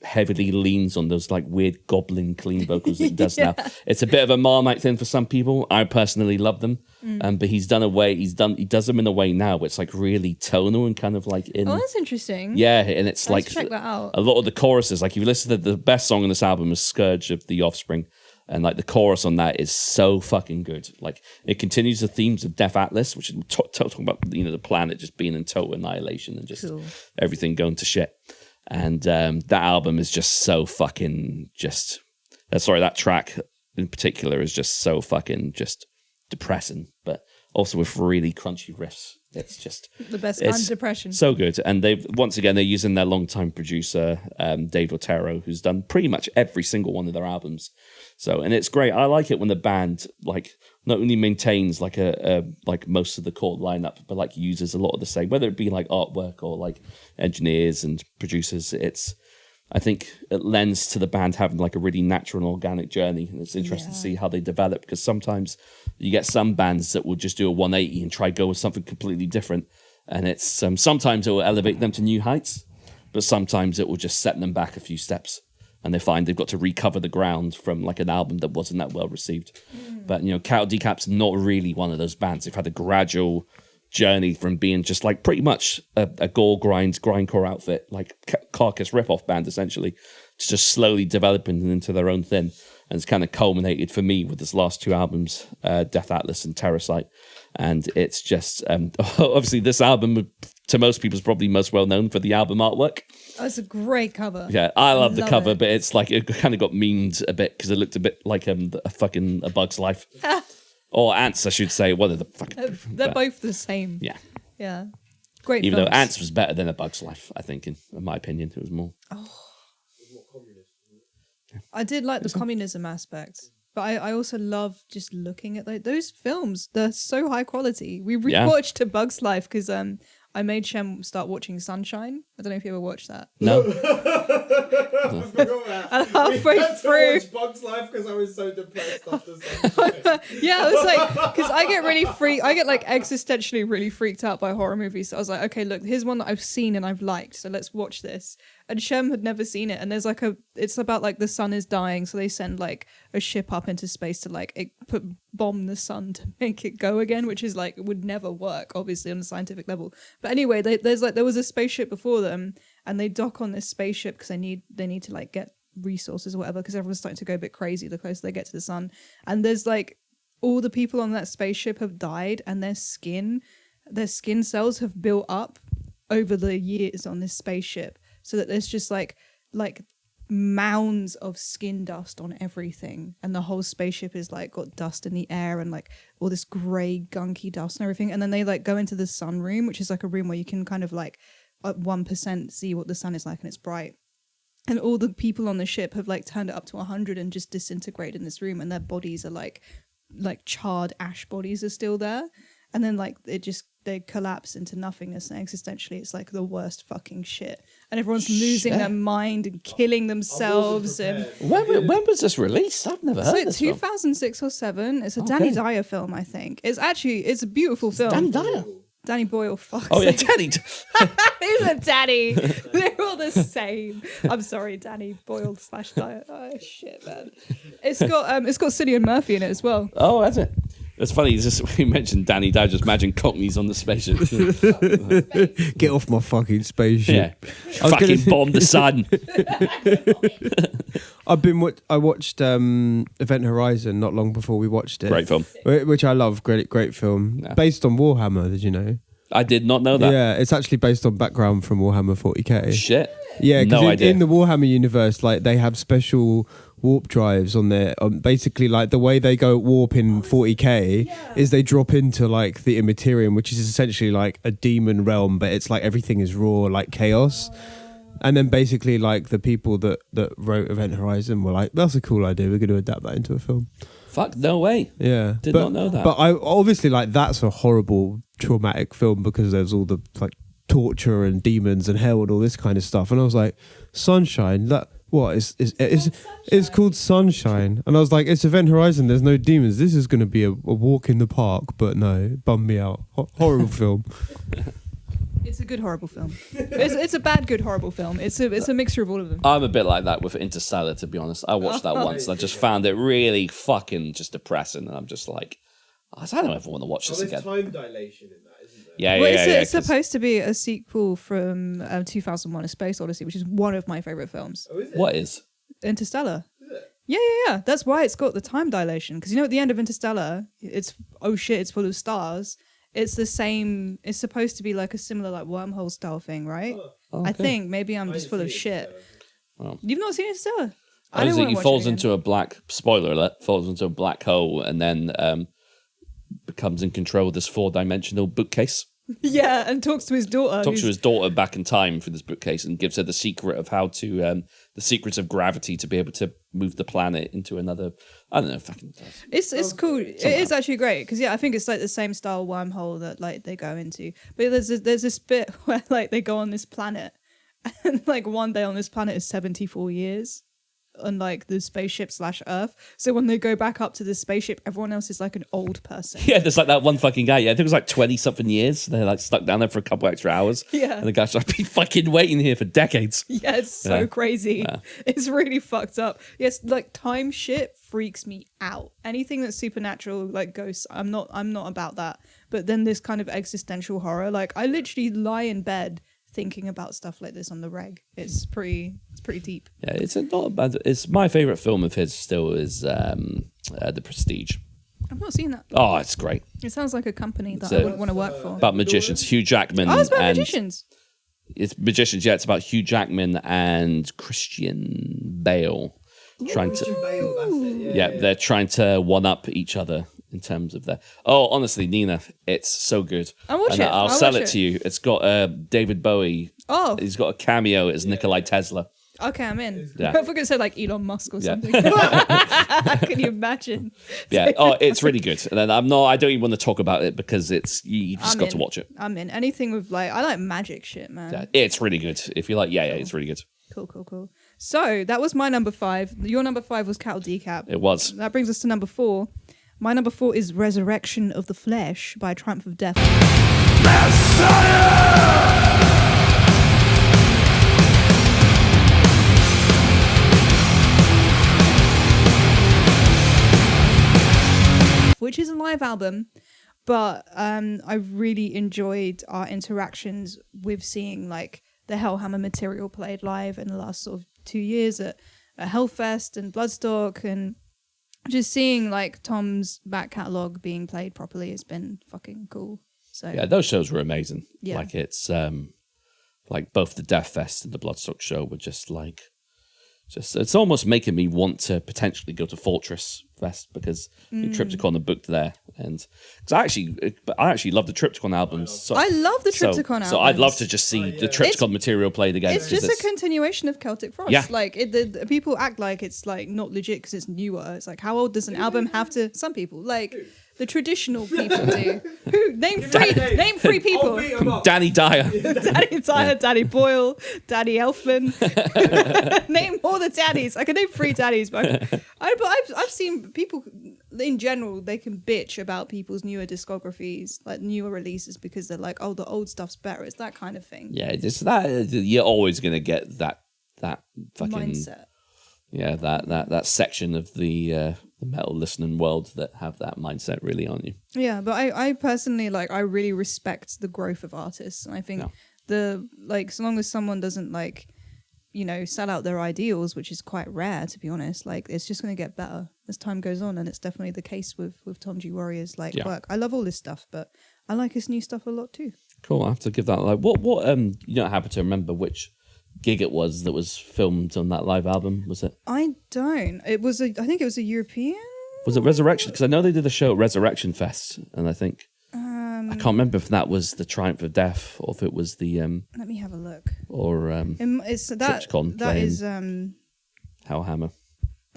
heavily leans on those like weird goblin clean vocals that he does now. It's a bit of a Marmite thing for some people. I personally love them, but he does them in a way now where it's like really tonal and kind of like in. Oh, that's interesting. Yeah, and it's like check that out. A lot of the choruses. Like if you listen to the best song on this album is "Scourge of the Offspring," and like the chorus on that is so fucking good. Like it continues the themes of Death Atlas, which is talking about the planet just being in total annihilation and just everything going to shit. And that album is just so fucking that track in particular is just so fucking just depressing, but also with really crunchy riffs. It's just the best kind of depression. So good. And they're using their longtime producer, Dave Otero, who's done pretty much every single one of their albums. So, and it's great. I like it when the band like not only maintains like like most of the core lineup, but like uses a lot of the same, whether it be like artwork or like engineers and producers. I think it lends to the band having like a really natural and organic journey. And it's interesting to see how they develop, because sometimes you get some bands that will just do a 180 and try to go with something completely different. And it's sometimes it will elevate them to new heights, but sometimes it will just set them back a few steps. And they find they've got to recover the ground from like an album that wasn't that well received. But, Cattle Decap's not really one of those bands. They've had a gradual journey from being just like pretty much a grindcore outfit, like Carcass ripoff band essentially, to just slowly developing into their own thing. And it's kind of culminated for me with this last 2 albums, Death Atlas and Terrasite. And it's just obviously this album to most people is probably most well known for the album artwork. Oh, it's a great cover. Yeah, I love the cover, but it's like it kind of got memed a bit because it looked a bit like a Bug's Life. Or Ants, I should say. What are the fucking... They're both the same. Yeah. Yeah. Great Even films. though Ants was better than A Bug's Life, I think, in my opinion. It was more... I did like the communism aspect. But I also love just looking at those films. They're so high quality. We rewatched A Bug's Life because I made Shem start watching Sunshine. I don't know if you ever watched that. No. I forgot that. And halfway we had through... to watch Bug's Life because I was so depressed after Sunshine. Yeah, I was like, because I get really I get like existentially really freaked out by horror movies. So I was like, okay, look, here's one that I've seen and I've liked, so let's watch this. And Shem had never seen it, and there's like it's about like the sun is dying, so they send like a ship up into space to like bomb the sun to make it go again, which is like, it would never work, obviously, on a scientific level. But anyway, there was a spaceship before them, and they dock on this spaceship because they need to like get resources or whatever, because everyone's starting to go a bit crazy the closer they get to the sun. And there's like all the people on that spaceship have died, and their skin cells have built up over the years on this spaceship, so that there's just like mounds of skin dust on everything, and the whole spaceship is like got dust in the air and like all this grey gunky dust and everything. And then they like go into the sun room, which is like a room where you can kind of like at 1% see what the sun is like, and it's bright. And all the people on the ship have like turned it up to 100 and just disintegrated in this room, and their bodies are like charred ash bodies are still there. And then like they collapse into nothingness, and existentially it's like the worst fucking shit. And everyone's losing their mind and killing themselves. And When was this released? I've never heard this 2006 or 7. It's a Danny Dyer film, I think. It's a beautiful film. Danny Dyer? Danny Boyle, fuck. Oh yeah, Danny. He's a Danny. They're all the same. I'm sorry, Danny Boyle / Dyer. Oh shit, man. It's got Cillian Murphy in it as well. Oh, that's it. It's funny. It's just we mentioned Danny Dyer. Just imagine Cockneys on the spaceship. Get off my fucking spaceship. Yeah, fucking bomb the sun. I watched Event Horizon not long before we watched it. Great film, which I love. Great film. Yeah. Based on Warhammer. Did you know? I did not know that. Yeah, it's actually based on background from Warhammer 40k. Shit. Yeah, no idea. In the Warhammer universe, like they have special warp drives on their basically like the way they go warp in 40k is they drop into like the Immaterium, which is essentially like a demon realm, but it's like everything is raw, like chaos. And then basically like the people that wrote Event Horizon were like, that's a cool idea, we're going to adapt that into a film. Fuck, no way. Yeah. Did not know that. But I obviously like that's a horrible traumatic film because there's all the like torture and demons and hell and all this kind of stuff. And I was like, Sunshine, that what is it's called Sunshine. And I was like, it's Event Horizon, there's no demons. This is going to be a walk in the park, but no, it bummed me out. Horrible film. It's a good horrible film. It's a bad good horrible film. It's a mixture of all of them. I'm a bit like that with Interstellar, to be honest. I watched that once and I just found it really fucking just depressing, and I'm just like, I don't ever want to watch this again. There's time dilation in that, isn't there? Yeah, Well, yeah, it's supposed to be a sequel from 2001: A Space Odyssey, which is one of my favorite films. Oh, is it? What is? Interstellar. Is it? Yeah. That's why it's got the time dilation. Because at the end of Interstellar, it's oh shit, it's full of stars. It's the same. It's supposed to be like a similar like wormhole style thing, right? Oh, okay. I think maybe I'm just full of shit. You've not seen Interstellar? I know he falls into a black spoiler alert. Falls into a black hole and then becomes in control of this 4-dimensional bookcase. Yeah, and talks to his daughter. Talks to his daughter back in time through this bookcase and gives her the secret of how to the secrets of gravity to be able to move the planet into another. I don't know. Fucking. It's cool. It is actually great because I think it's like the same style wormhole that like they go into. But there's this bit where like they go on this planet, and like one day on this planet is 74 years. Unlike the spaceship / Earth. So when they go back up to the spaceship, everyone else is like an old person. Yeah, there's like that one fucking guy. Yeah, I think it was like 20-something years. They're like stuck down there for a couple extra hours. Yeah. And the guy's like, I've been fucking waiting here for decades. Yeah, it's so crazy. Yeah. It's really fucked up. Yes, like time shit freaks me out. Anything that's supernatural, like ghosts, I'm not about that. But then this kind of existential horror, like I literally lie in bed thinking about stuff like this on the reg. It's pretty deep. Yeah, it's not bad. It's my favorite film of his still is The Prestige. I've not seen that. Oh, it's great. It sounds like a company that I wouldn't want to work for. About magicians, Hugh Jackman. Oh, it's about magicians. It's magicians. Yeah, it's about Hugh Jackman and Christian Bale trying to. Bale, that's it. Yeah, they're trying to one up each other in terms of that. Oh, honestly, Nina, it's so good. I'll watch and it. I'll sell it to you. It's got David Bowie. Oh, He's got a cameo as Nikolai Tesla. okay, I'm in. Yeah. I thought you were going to say like Elon Musk or Yeah. something. Can you imagine? Yeah. Oh, it's really good. And then I don't even want to talk about it because you just I'm got to in. watch it. I'm in. Anything with like, I like magic shit, man. Yeah, it's really good. If you like, it's really good. Cool. So that was my number 5. Your number 5 was Cattle Decap. It was. That brings us to number 4. My number 4 is Resurrection of the Flesh by Triumph of Death. Which is a live album, but I really enjoyed our interactions with seeing like the Hellhammer material played live in the last sort of 2 years at Hellfest and Bloodstock, and just seeing like Tom's back catalogue being played properly has been fucking cool. So Yeah, those shows were amazing. Yeah. Like it's like both the Death Fest and the Bloodstock show were just it's almost making me want to potentially go to Fortress Fest because Triptychon are booked there, and because I actually love the Triptychon albums. So, I love the Triptychon albums. So I'd love to just see the Triptychon material played again. It's just a continuation of Celtic Frost. Yeah. Like the people act like it's like not legit because it's newer. It's like, how old does an album have to? Some people like the traditional people do. Who name three people? I'll beat 'em up. Danny Dyer. Danny Tyler, Danny Boyle, Danny Elfman. Name all the daddies. I can name 3 daddies, but I've seen people in general. They can bitch about people's newer discographies, like newer releases, because they're like, oh, the old stuff's better. It's that kind of thing. Yeah, just that you're always gonna get that fucking Mindset. Yeah, that section of the metal listening world that have that mindset really on you. Yeah, but I personally I really respect the growth of artists, and I think so long as someone doesn't sell out their ideals, which is quite rare to be honest, it's just going to get better as time goes on, and it's definitely the case with Tom G Warrior's work. I love all this stuff, but I like his new stuff a lot too. Cool. I have to give that what you don't happen to remember which gig it was that was filmed on that live album, was it? I don't. I think it was a European. Was it Resurrection? Because I know they did a show at Resurrection Fest, and I think I can't remember if that was the Triumph of Death or if it was the Let me have a look. or It's that Triptychon that playing is Hellhammer.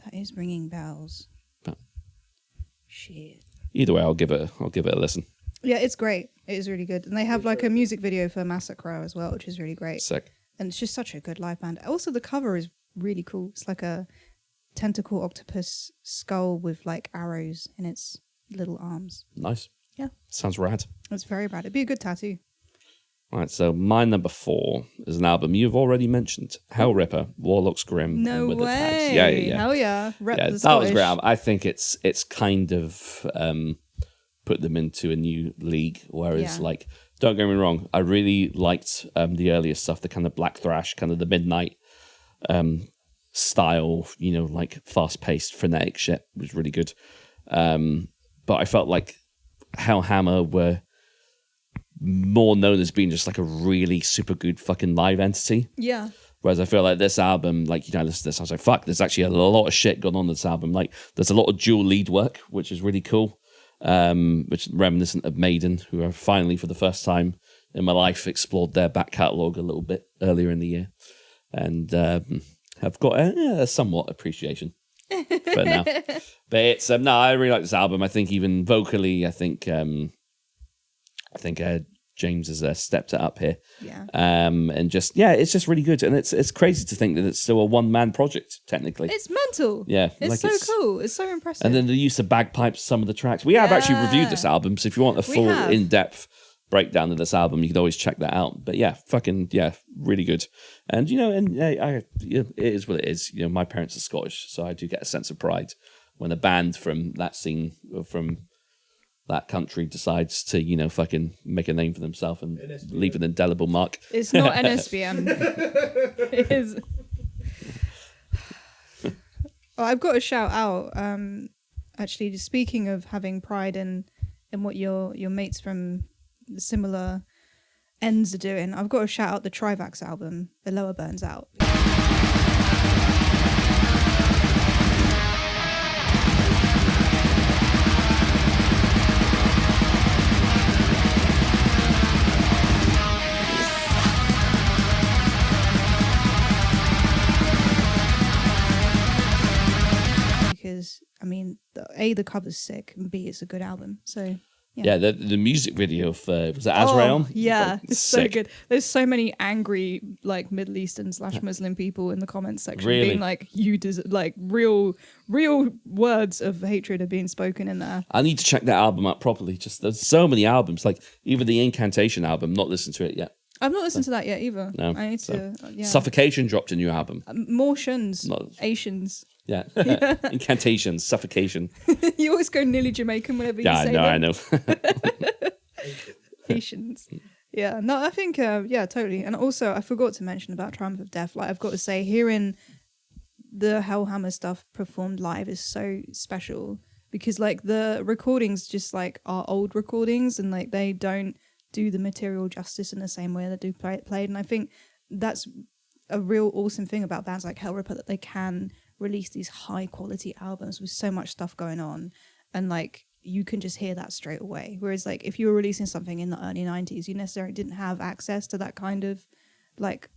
that is ringing bells. But Shit. either way, I'll give it a listen. Yeah, it's great. It is really good, and they have a music video for Massacre as well, which is really great. Sick. And it's just such a good live band. Also, the cover is really cool. It's like a tentacle octopus skull with arrows in its little arms. Nice. Yeah. Sounds rad. It's very rad. It'd be a good tattoo. Right, so my number 4 is an album you've already mentioned, Hell Ripper, Warlock's Grim. No and Wither Tags. way. Yeah. Hell yeah. Rep Yeah, the that was Scottish. great. I think it's kind of put them into a new league. Whereas, don't get me wrong, I really liked the earlier stuff, the kind of black thrash, kind of the midnight style, fast-paced, frenetic shit was really good. But I felt like Hellhammer were more known as being just a really super good fucking live entity. Yeah. Whereas I feel like this album, I listened to this, I was like, fuck, there's actually a lot of shit going on in this album. There's a lot of dual lead work, which is really cool. Which is reminiscent of Maiden, who I finally, for the first time in my life, explored their back catalogue a little bit earlier in the year. And have got a somewhat appreciation for it now. But it's, I really like this album. I think even vocally, I think James has stepped it up here. Yeah. And just, it's just really good. And it's crazy to think that it's still a one-man project, technically. It's mental. Yeah. It's cool. It's so impressive. And then the use of bagpipes, some of the tracks. We have actually reviewed this album, so if you want a full, in-depth breakdown of this album, you can always check that out. But really good. And, it is what it is. My parents are Scottish, so I do get a sense of pride when a band from that scene, from that country decides to, fucking make a name for themselves and leave an indelible mark. It's not NSBM. It is. Oh, I've got to shout out. Actually, speaking of having pride in what your mates from similar ends are doing, I've got to shout out the Trivax album, The Lower Burns Out. because I mean, the cover's sick, and B, it's a good album. So Yeah, the music video of was it Azrael? Oh, yeah, Like, it's so good. There's so many angry like Middle Eastern / Muslim people in the comments section Really? being like, like real words of hatred are being spoken in there. I need to check that album out properly. Just there's so many albums, like even the Incantation album. Not listened to it yet. I've not listened to that yet either. No, I need to. Yeah. Suffocation dropped a new album. More shuns, Not- Asians. Yeah, Incantation, Suffocation. You always go nearly Jamaican whenever you Yeah, say I them. know. Haitians. Yeah, no, I think, yeah, totally. And also, I forgot to mention about Triumph of Death. Like, I've got to say, hearing the Hellhammer stuff performed live is so special because, like, the recordings just, like, are old recordings and, like, they don't do the material justice in the same way that do played. And I think that's a real awesome thing about bands like Hellripper, that they can release these high-quality albums with so much stuff going on. And, like, you can just hear that straight away. Whereas, like, if you were releasing something in the early 90s, you necessarily didn't have access to that kind of, like,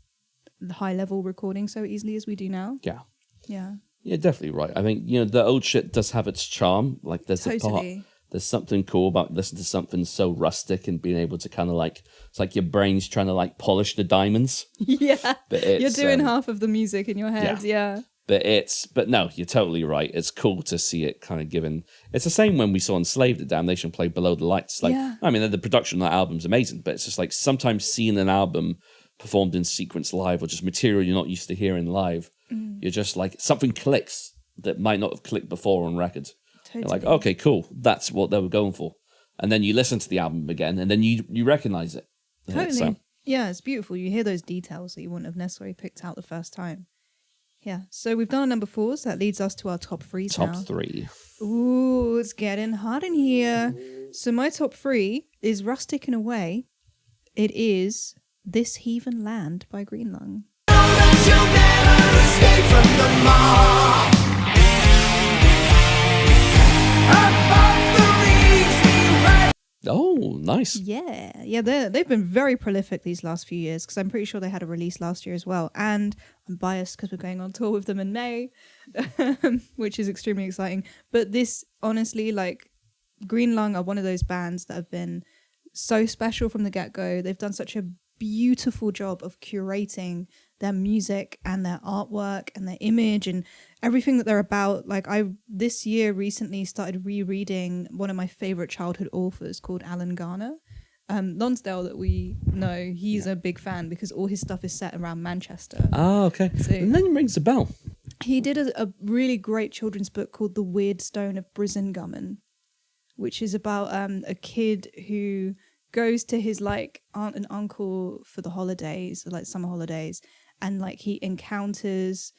high-level recording so easily as we do now. Yeah. Yeah. Yeah, definitely right. I think, you know, the old shit does have its charm. Like, there's Totally. there's something cool about listening to something so rustic and being able to kind of like, it's like your brain's trying to like polish the diamonds. Yeah. But You're it's, doing half of the music in your head. Yeah. But no, you're totally right. It's cool to see it kind of given. It's the same when we saw Enslaved at Damnation play Below the Lights. Like, Yeah. I mean, the production of that album's amazing, but it's just like sometimes seeing an album performed in sequence live or just material you're not used to hearing live, you're just like, something clicks that might not have clicked before on record. Totally. You're like, okay, cool. That's what they were going for. And then you listen to the album again and then you recognize it. Totally. So, Yeah, it's beautiful. You hear those details that you wouldn't have necessarily picked out the first time. Yeah. So we've done our number 4s. That leads us to our top 3s now. top 3. Ooh, it's getting hot in here. So my top 3 is rustic in a way. It is This Heathen Land by Greenlung. Oh, nice. Yeah, they've been very prolific these last few years because I'm pretty sure they had a release last year as well. And I'm biased because we're going on tour with them in May, which is extremely exciting. But this, honestly, like, Greenlung are one of those bands that have been so special from the get-go. They've done such a beautiful job of curating their music and their artwork and their image and everything that they're about. Like, I this year recently started rereading one of my favorite childhood authors called Alan Garner. Lonsdale, that we know, he's a big fan because all his stuff is set around Manchester. Ah, okay. So- And then it rings a bell. He did a really great children's book called The Weird Stone of Brisingumman, which is about a kid who goes to his like aunt and uncle for the holidays, like summer holidays, and like he encounters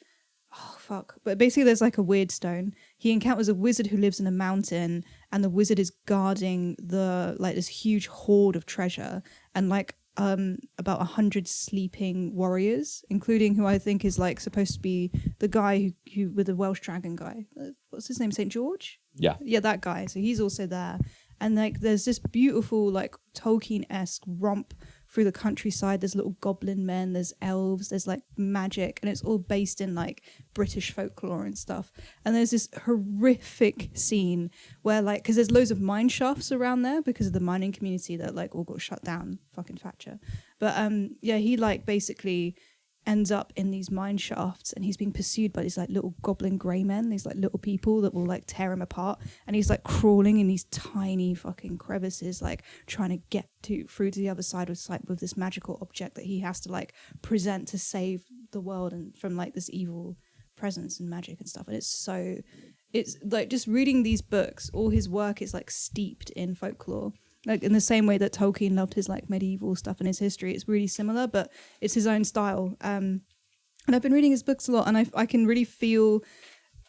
but basically there's like a weird stone. He encounters a wizard who lives in a mountain, and the wizard is guarding this huge hoard of treasure, and like about 100 sleeping warriors, including who I think is like supposed to be the guy who with the Welsh dragon guy. What's his name? St. George? Yeah, that guy. So he's also there. And like there's this beautiful like Tolkien-esque romp through the countryside. There's little goblin men, there's elves, there's like magic, and it's all based in like British folklore and stuff. And there's this horrific scene where like, because there's loads of mine shafts around there because of the mining community that like all got shut down, fucking Thatcher. But yeah, he like basically ends up in these mine shafts, and he's being pursued by these like little goblin grey men, these like little people that will like tear him apart, and he's like crawling in these tiny fucking crevices, like trying to get through to the other side with this magical object that he has to like present to save the world and from like this evil presence and magic and stuff. And it's like just reading these books, all his work is like steeped in folklore. Like in the same way that Tolkien loved his like medieval stuff and his history, it's really similar, but it's his own style. And I've been reading his books a lot, and I can really feel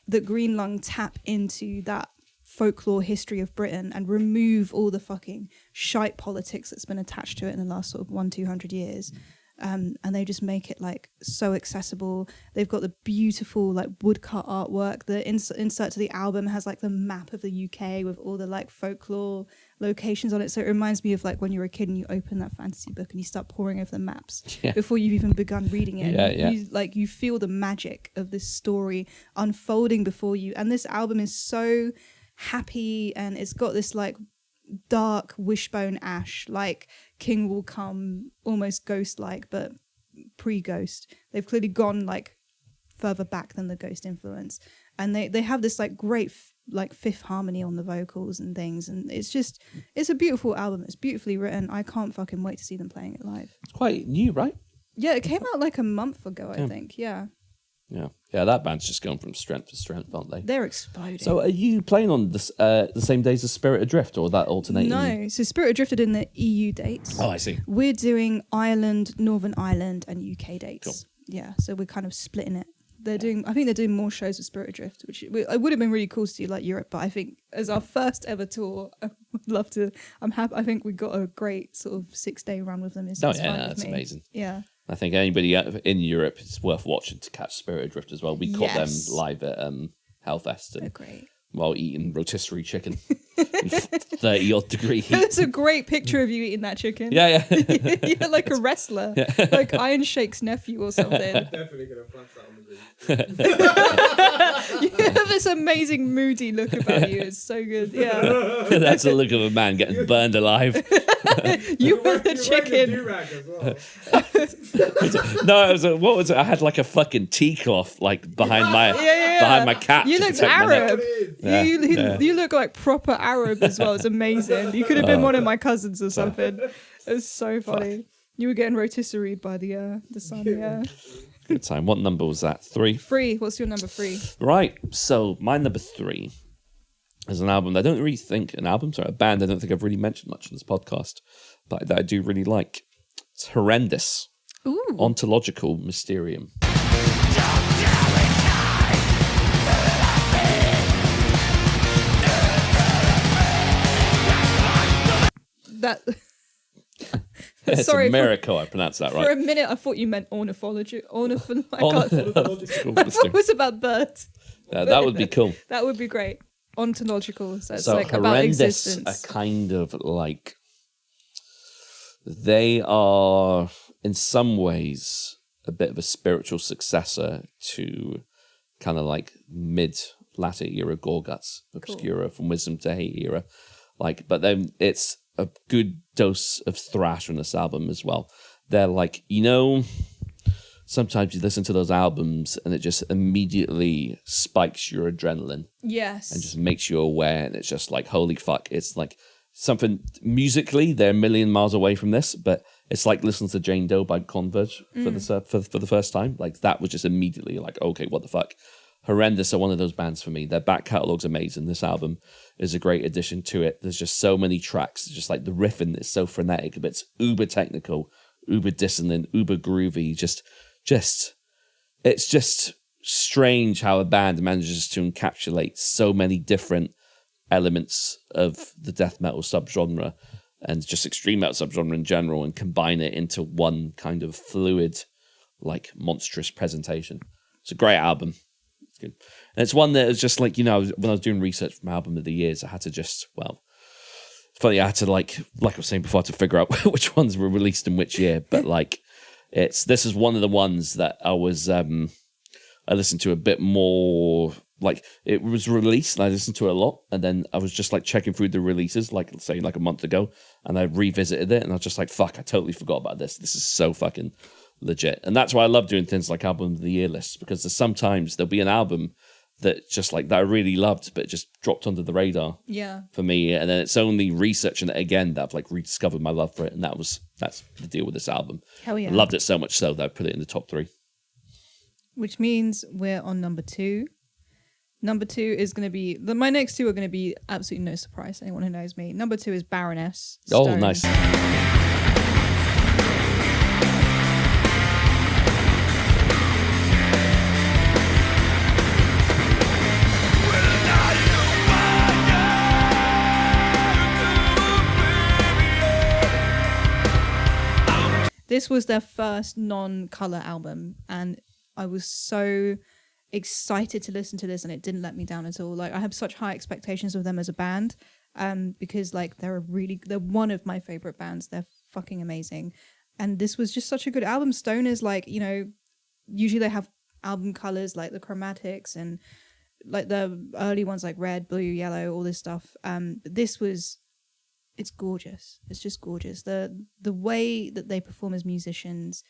that Greenlung tap into that folklore history of Britain and remove all the fucking shite politics that's been attached to it in the last sort of 100-200 years. and they just make it like so accessible. They've got the beautiful like woodcut artwork. The insert to the album has like the map of the UK with all the like folklore locations on it. So it reminds me of like when you were a kid and you open that fantasy book and you start poring over the maps before you've even begun reading it. You feel the magic of this story unfolding before you. And this album is so happy, and it's got this like dark wishbone ash, like King Will Come, almost ghost-like, but pre-ghost. They've clearly gone like further back than the ghost influence, and they have this like great like fifth harmony on the vocals and things, and it's a beautiful album. It's beautifully written. I can't fucking wait to see them playing it live. It's quite new, right? Yeah, it came out like a month ago, I think. Yeah, that band's just going from strength to strength, aren't they? They're exploding. So are you playing on this, the same days as Spirit Adrift, or that alternating? No, so Spirit Adrift are doing the EU dates. Oh, I see. We're doing Ireland, Northern Ireland, and UK dates. Cool. Yeah, so we're kind of splitting it. I think they're doing more shows with Spirit Adrift, which it would have been really cool to do like Europe, but I think as our first ever tour, I would love to. I'm happy. I think we got a great sort of 6-day run with them. That's amazing. Yeah. I think anybody in Europe, it's worth watching to catch Spirit Adrift as well. We caught them live at Hellfest. They're great. While eating rotisserie chicken in 30-odd degree heat. There's a great picture of you eating that chicken. Yeah. You're like a wrestler. Yeah. Like Iron Shake's nephew or something. Definitely going to flash that on the group. You have this amazing moody look about you. It's so good. Yeah. That's the look of a man getting burned alive. You were the chicken. No, what was it? I had like a fucking tea cloth like behind my cap. You looked Arab. You look like proper Arab as well. It's amazing. You could have been one of my cousins or something. It was so funny. You were getting rotisserie by the sun. Yeah. Good time. What number was that? 3? 3. What's your number 3? Right. So my number 3 is an album. A band I don't think I've really mentioned much in this podcast, but that I do really like. It's Horrendous. Ooh. Ontological Mysterium. That. It's Sorry, a miracle I pronounced that right. For a minute, I thought you meant ornithology. I thought it was about birds. Yeah, that would be cool. That would be great. Ontological. So it's so like about existence. Are kind of like, they are in some ways a bit of a spiritual successor to kind of like mid-latter era Gorguts, Obscura, from Wisdom to Hate era. But then it's a good dose of thrash on this album as well. They're like, sometimes you listen to those albums and it just immediately spikes your adrenaline. Yes. And just makes you aware, and it's just like, holy fuck. It's like something musically, they're a million miles away from this, but it's like listening to Jane Doe by Converge for the first time. Like that was just immediately like, okay, what the fuck? Horrendous are one of those bands for me. Their back catalog's amazing. This album is a great addition to it. There's just so many tracks. It's just like the riffing is so frenetic, but it's uber technical, uber dissonant, uber groovy. It's just strange how a band manages to encapsulate so many different elements of the death metal subgenre and just extreme metal subgenre in general, and combine it into one kind of fluid, like monstrous presentation. It's a great album. It's good. And it's one that is just like, when I was doing research from Album of the Years, I had to it's funny, I had to like I was saying before, to figure out which ones were released in which year, but like, this is one of the ones that I was, I listened to a bit more. Like, it was released and I listened to it a lot, and then I was just like checking through the releases, like say like a month ago, and I revisited it and I was just like, fuck, I totally forgot about this. This is so fucking legit. And that's why I love doing things like Album of the Year lists, because sometimes there'll be an album that just like that I really loved, but it just dropped under the radar for me. And then it's only researching it again that I've like rediscovered my love for it. And that's the deal with this album. Hell yeah. I loved it so much so that I put it in the top 3. Which means we're on number 2. Number 2 is going to be... my next 2 are going to be absolutely no surprise to anyone who knows me. Number 2 is Baroness. Oh, nice. This was their first non-color album, and I was so excited to listen to this, and it didn't let me down at all. Like, I have such high expectations of them as a band, because like they're one of my favorite bands. They're fucking amazing, and this was just such a good album. Stone is like, you know, usually they have album colors like the chromatics and like the early ones like red, blue, yellow, all this stuff. But this was, it's gorgeous. It's just gorgeous. The way that they perform as musicians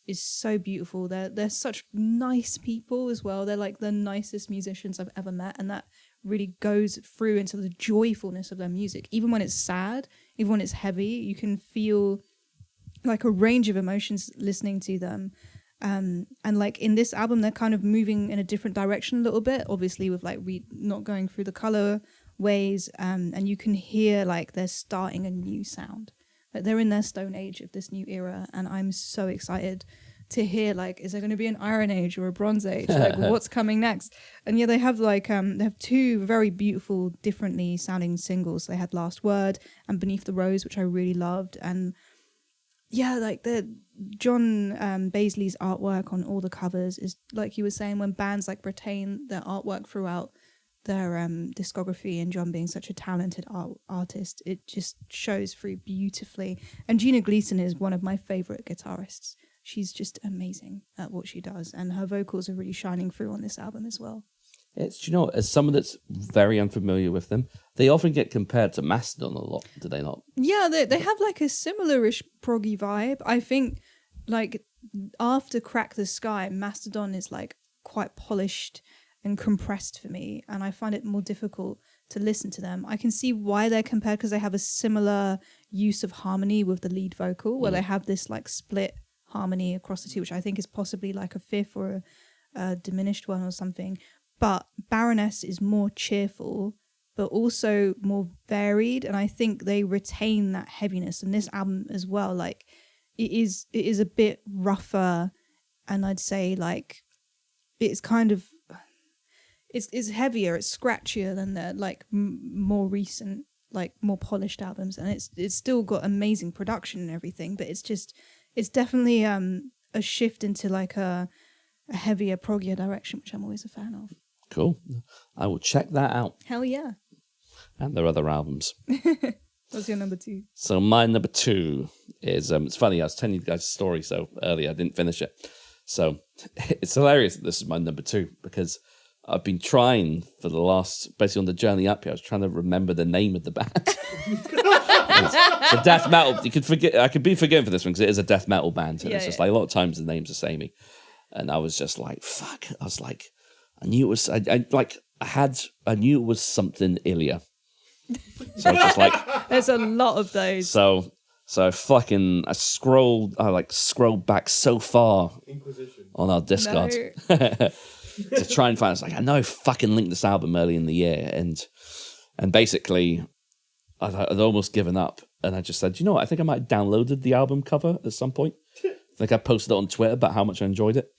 is so beautiful. They're such nice people as well. They're like the nicest musicians I've ever met, and that really goes through into the joyfulness of their music. Even when it's sad, even when it's heavy, you can feel like a range of emotions listening to them. And like in this album, they're kind of moving in a different direction a little bit, obviously with like not going through the color ways, and you can hear like they're starting a new sound. Like they're in their stone age of this new era, and I'm so excited to hear like, is there going to be an Iron Age or a Bronze Age? Like, what's coming next? And yeah, they have like they have two very beautiful, differently sounding singles. They had Last Word and Beneath the Rose, which I really loved. And yeah, like the John Baisley's artwork on all the covers is, like you were saying, when bands like retain their artwork throughout their discography, and John being such a talented artist, it just shows through beautifully. And Gina Gleason is one of my favorite guitarists. She's just amazing at what she does, and her vocals are really shining through on this album as well. It's, you know, as someone that's very unfamiliar with them, they often get compared to Mastodon a lot, do they not? Yeah, they have like a similar-ish proggy vibe. I think like after Crack the Sky, Mastodon is like quite polished and compressed for me, and I find it more difficult to listen to them. I can see why they're compared, because they have a similar use of harmony with the lead vocal, where they have this like split harmony across the two, which I think is possibly like a fifth or a diminished one or something. But Baroness is more cheerful, but also more varied, and I think they retain that heaviness in this album as well. Like it is a bit rougher, and I'd say like it's kind of it's heavier, it's scratchier than the like more recent, like more polished albums, and it's still got amazing production and everything, but it's definitely a shift into like a heavier, proggier direction, which I'm always a fan of. Cool. I will check that out. Hell yeah. And their other albums. What's your number 2? So my number 2 is, it's funny, I was telling you guys a story so earlier, I didn't finish it. So it's hilarious that this is my number 2, because I've been trying for the last, basically on the journey up here, I was trying to remember the name of the band. It's a death metal. I could be forgiven for this one because it is a death metal band, and it's just like a lot of times the names are samey. And I was just like, fuck. I was like, I knew it was. I knew it was something Ilya. So I was just like, there's a lot of those. So I scrolled back so far Inquisition on our Discord to try and find. I was like, I know I fucking linked this album early in the year, and basically I'd almost given up, and I just said, you know what? I think I might have downloaded the album cover at some point. I think I posted it on Twitter about how much I enjoyed it,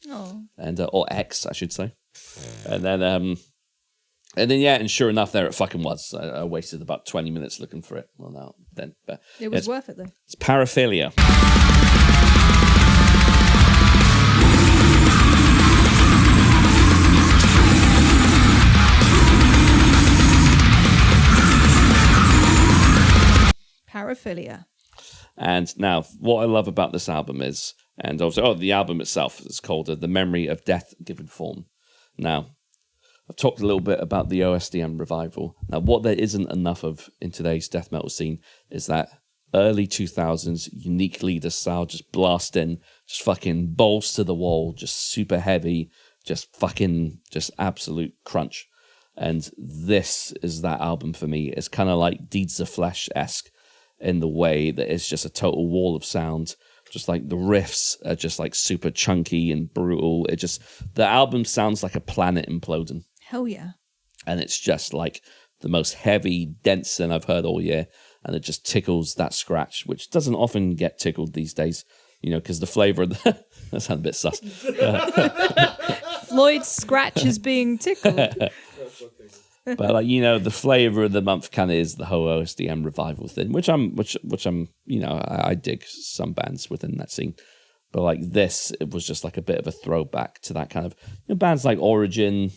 and or X, I should say, and then yeah, and sure enough, there it fucking was. I wasted about 20 minutes looking for it. Well, no, then but it was worth it though. It's Paraphilia. Paraphilia. And now, what I love about this album is, and also, the album itself is called The Memory of Death Given Form. Now, I've talked a little bit about the OSDM revival. Now, what there isn't enough of in today's death metal scene is that early 2000s unique leader style, just blast in, just fucking balls to the wall, just super heavy, just absolute crunch. And this is that album for me. It's kind of like Deeds of Flesh-esque in the way that it's just a total wall of sound. Just like the riffs are just like super chunky and brutal. The album sounds like a planet imploding. Hell yeah. And it's just like the most heavy, dense thing I've heard all year. And it just tickles that scratch, which doesn't often get tickled these days, you know, because the flavor of that sounds a bit sus. Floyd's scratch is being tickled. But like, you know, the flavor of the month kind of is the whole OSDM revival thing, which I'm, you know, I dig some bands within that scene. But like this, it was just like a bit of a throwback to that kind of, you know, bands like Origin,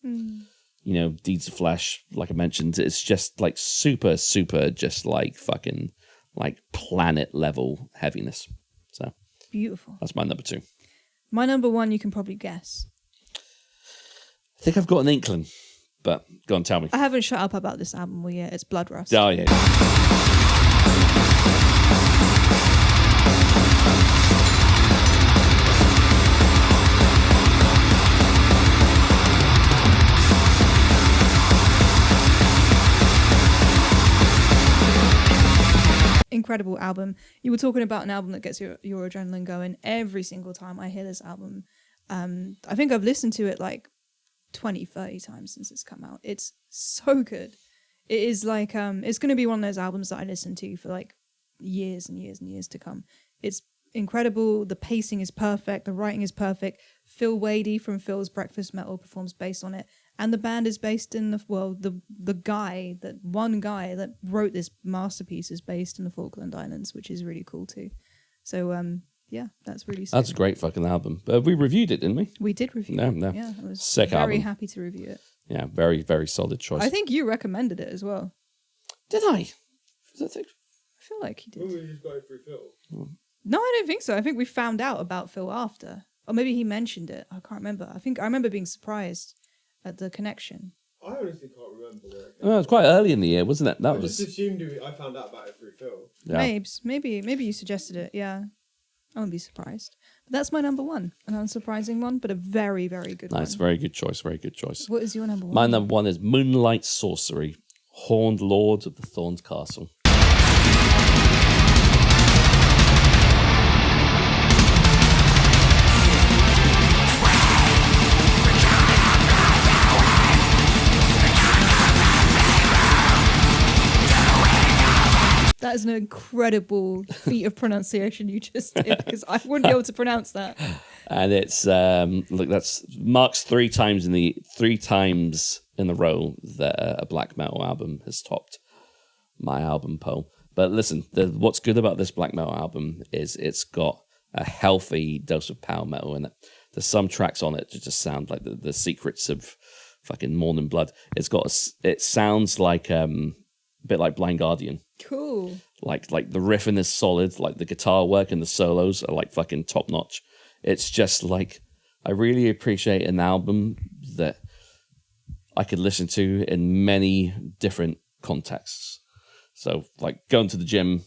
you know, Deeds of Flesh, like I mentioned. It's just like super, just like fucking like planet level heaviness. So Beautiful. that's my number 2. My number 1, you can probably guess. I think I've got an inkling, but go on, tell me. I haven't shut up about this album all yet. It's Bloodrust. Oh, yeah. Incredible album. You were talking about an album that gets your adrenaline going every single time I hear this album. I think I've listened to it like 20, 30 times since it's come out. It's so good. It is like, it's going to be one of those albums that I listen to for like years and years and years to come. It's incredible. The pacing is perfect. The writing is perfect. Phil Wadey from Phil's Breakfast Metal performs bass on it. And the band is based in the one guy that wrote this masterpiece is based in the Falkland Islands, which is really cool too. So yeah, that's really sick. That's a great fucking album. But we reviewed it, didn't we? We did review it. No. Yeah, I was Sick very album. happy to review it. Yeah, very, very solid choice. I think you recommended it as well. Did I? I think. I feel like you When did. we just got it through Phil. No, I don't think so. I think we found out about Phil after. Or maybe he mentioned it. I can't remember. I remember being surprised at the connection. I honestly can't remember where it came Well, it was quite early in the year, wasn't it? That I was. just assumed I found out about it through Phil. Yeah. Maybe you suggested it. Yeah, I wouldn't be surprised. But that's my number 1, an unsurprising one, but a very, very good Nice, one. very good choice. Very good choice. What is your number 1? My number 1 is Moonlight Sorcery, Horned Lord of the Thorned Castle. That is an incredible feat of pronunciation you just did, because I wouldn't be able to pronounce that. And it's look, that's marks 3 times in a row that a black metal album has topped my album poll. But listen, what's good about this black metal album is it's got a healthy dose of power metal in it. There's some tracks on it that just sound like the secrets of fucking Morning Blood. It sounds like a bit like Blind Guardian. Cool. Like the riffing is solid, like the guitar work and the solos are like fucking top notch. It's just like, I really appreciate an album that I could listen to in many different contexts. So like going to the gym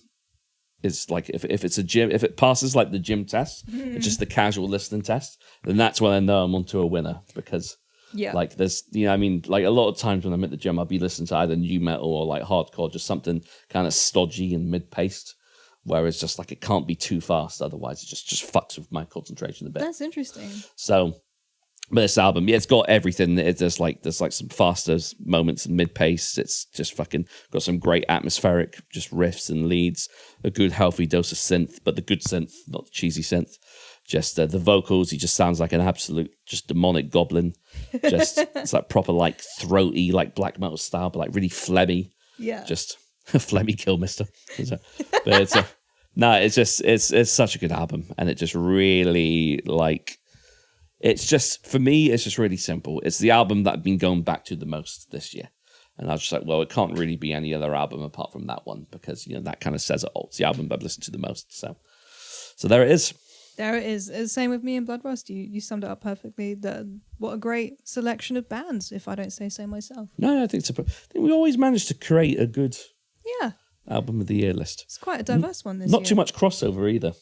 is like, if it's a gym, if it passes like the gym test, it's just the casual listening test, then that's when I know I'm onto a winner, because Yeah. like there's, you know, I mean, like a lot of times when I'm at the gym, I'll be listening to either new metal or like hardcore, just something kind of stodgy and mid-paced, where it's just like it can't be too fast, otherwise it just fucks with my concentration a bit. That's interesting. So, but this album, yeah, it's got everything. There's like some faster moments and mid-pace. It's just fucking got some great atmospheric just riffs and leads, a good healthy dose of synth, but the good synth, not the cheesy synth. Just the vocals, he just sounds like an absolute just demonic goblin. Just it's like proper like throaty, like black metal style, but like really phlegmy. Yeah. Just phlegmy kill mister. But it's such a good album, and it just really like, it's just, for me, it's just really simple. It's the album that I've been going back to the most this year. And I was just like, well, it can't really be any other album apart from that one, because, you know, that kind of says it all. It's the album I've listened to the most. So there it is. There it is. It's same with me and Bloodrust. You summed it up perfectly. What a great selection of bands, if I don't say so myself. No, I think we always managed to create a good Yeah. album of the year list. It's quite a diverse one this Not year. too much crossover either.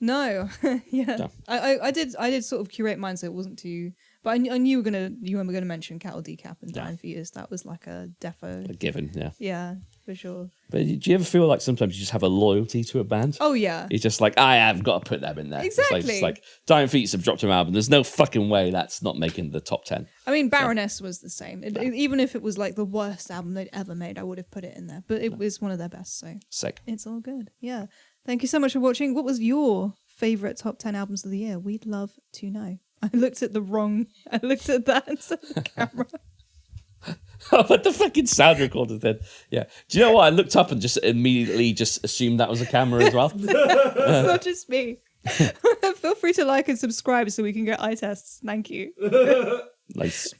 No. Yeah. No. I did sort of curate mine so it wasn't too, but I knew you were gonna mention Cattle Decap and Dying Fetus. That was like a defo. A given, yeah. Yeah, for sure. But do you ever feel like sometimes you just have a loyalty to a band? Oh yeah. It's just like, I have got to put them in there. Exactly. It's like Dying Fetus have dropped an album. There's no fucking way that's not making the top 10. I mean, Baroness was the same. Even if it was like the worst album they'd ever made, I would have put it in there. But it was one of their best, so Sick. it's all good. Yeah. Thank you so much for watching. What was your favorite top 10 albums of the year? We'd love to know. I looked at that and said the camera. But the fucking sound recorder thing. Yeah. Do you know what? I looked up and just immediately just assumed that was a camera as well. It's not just me. Feel free to like and subscribe so we can get eye tests. Thank you. Nice.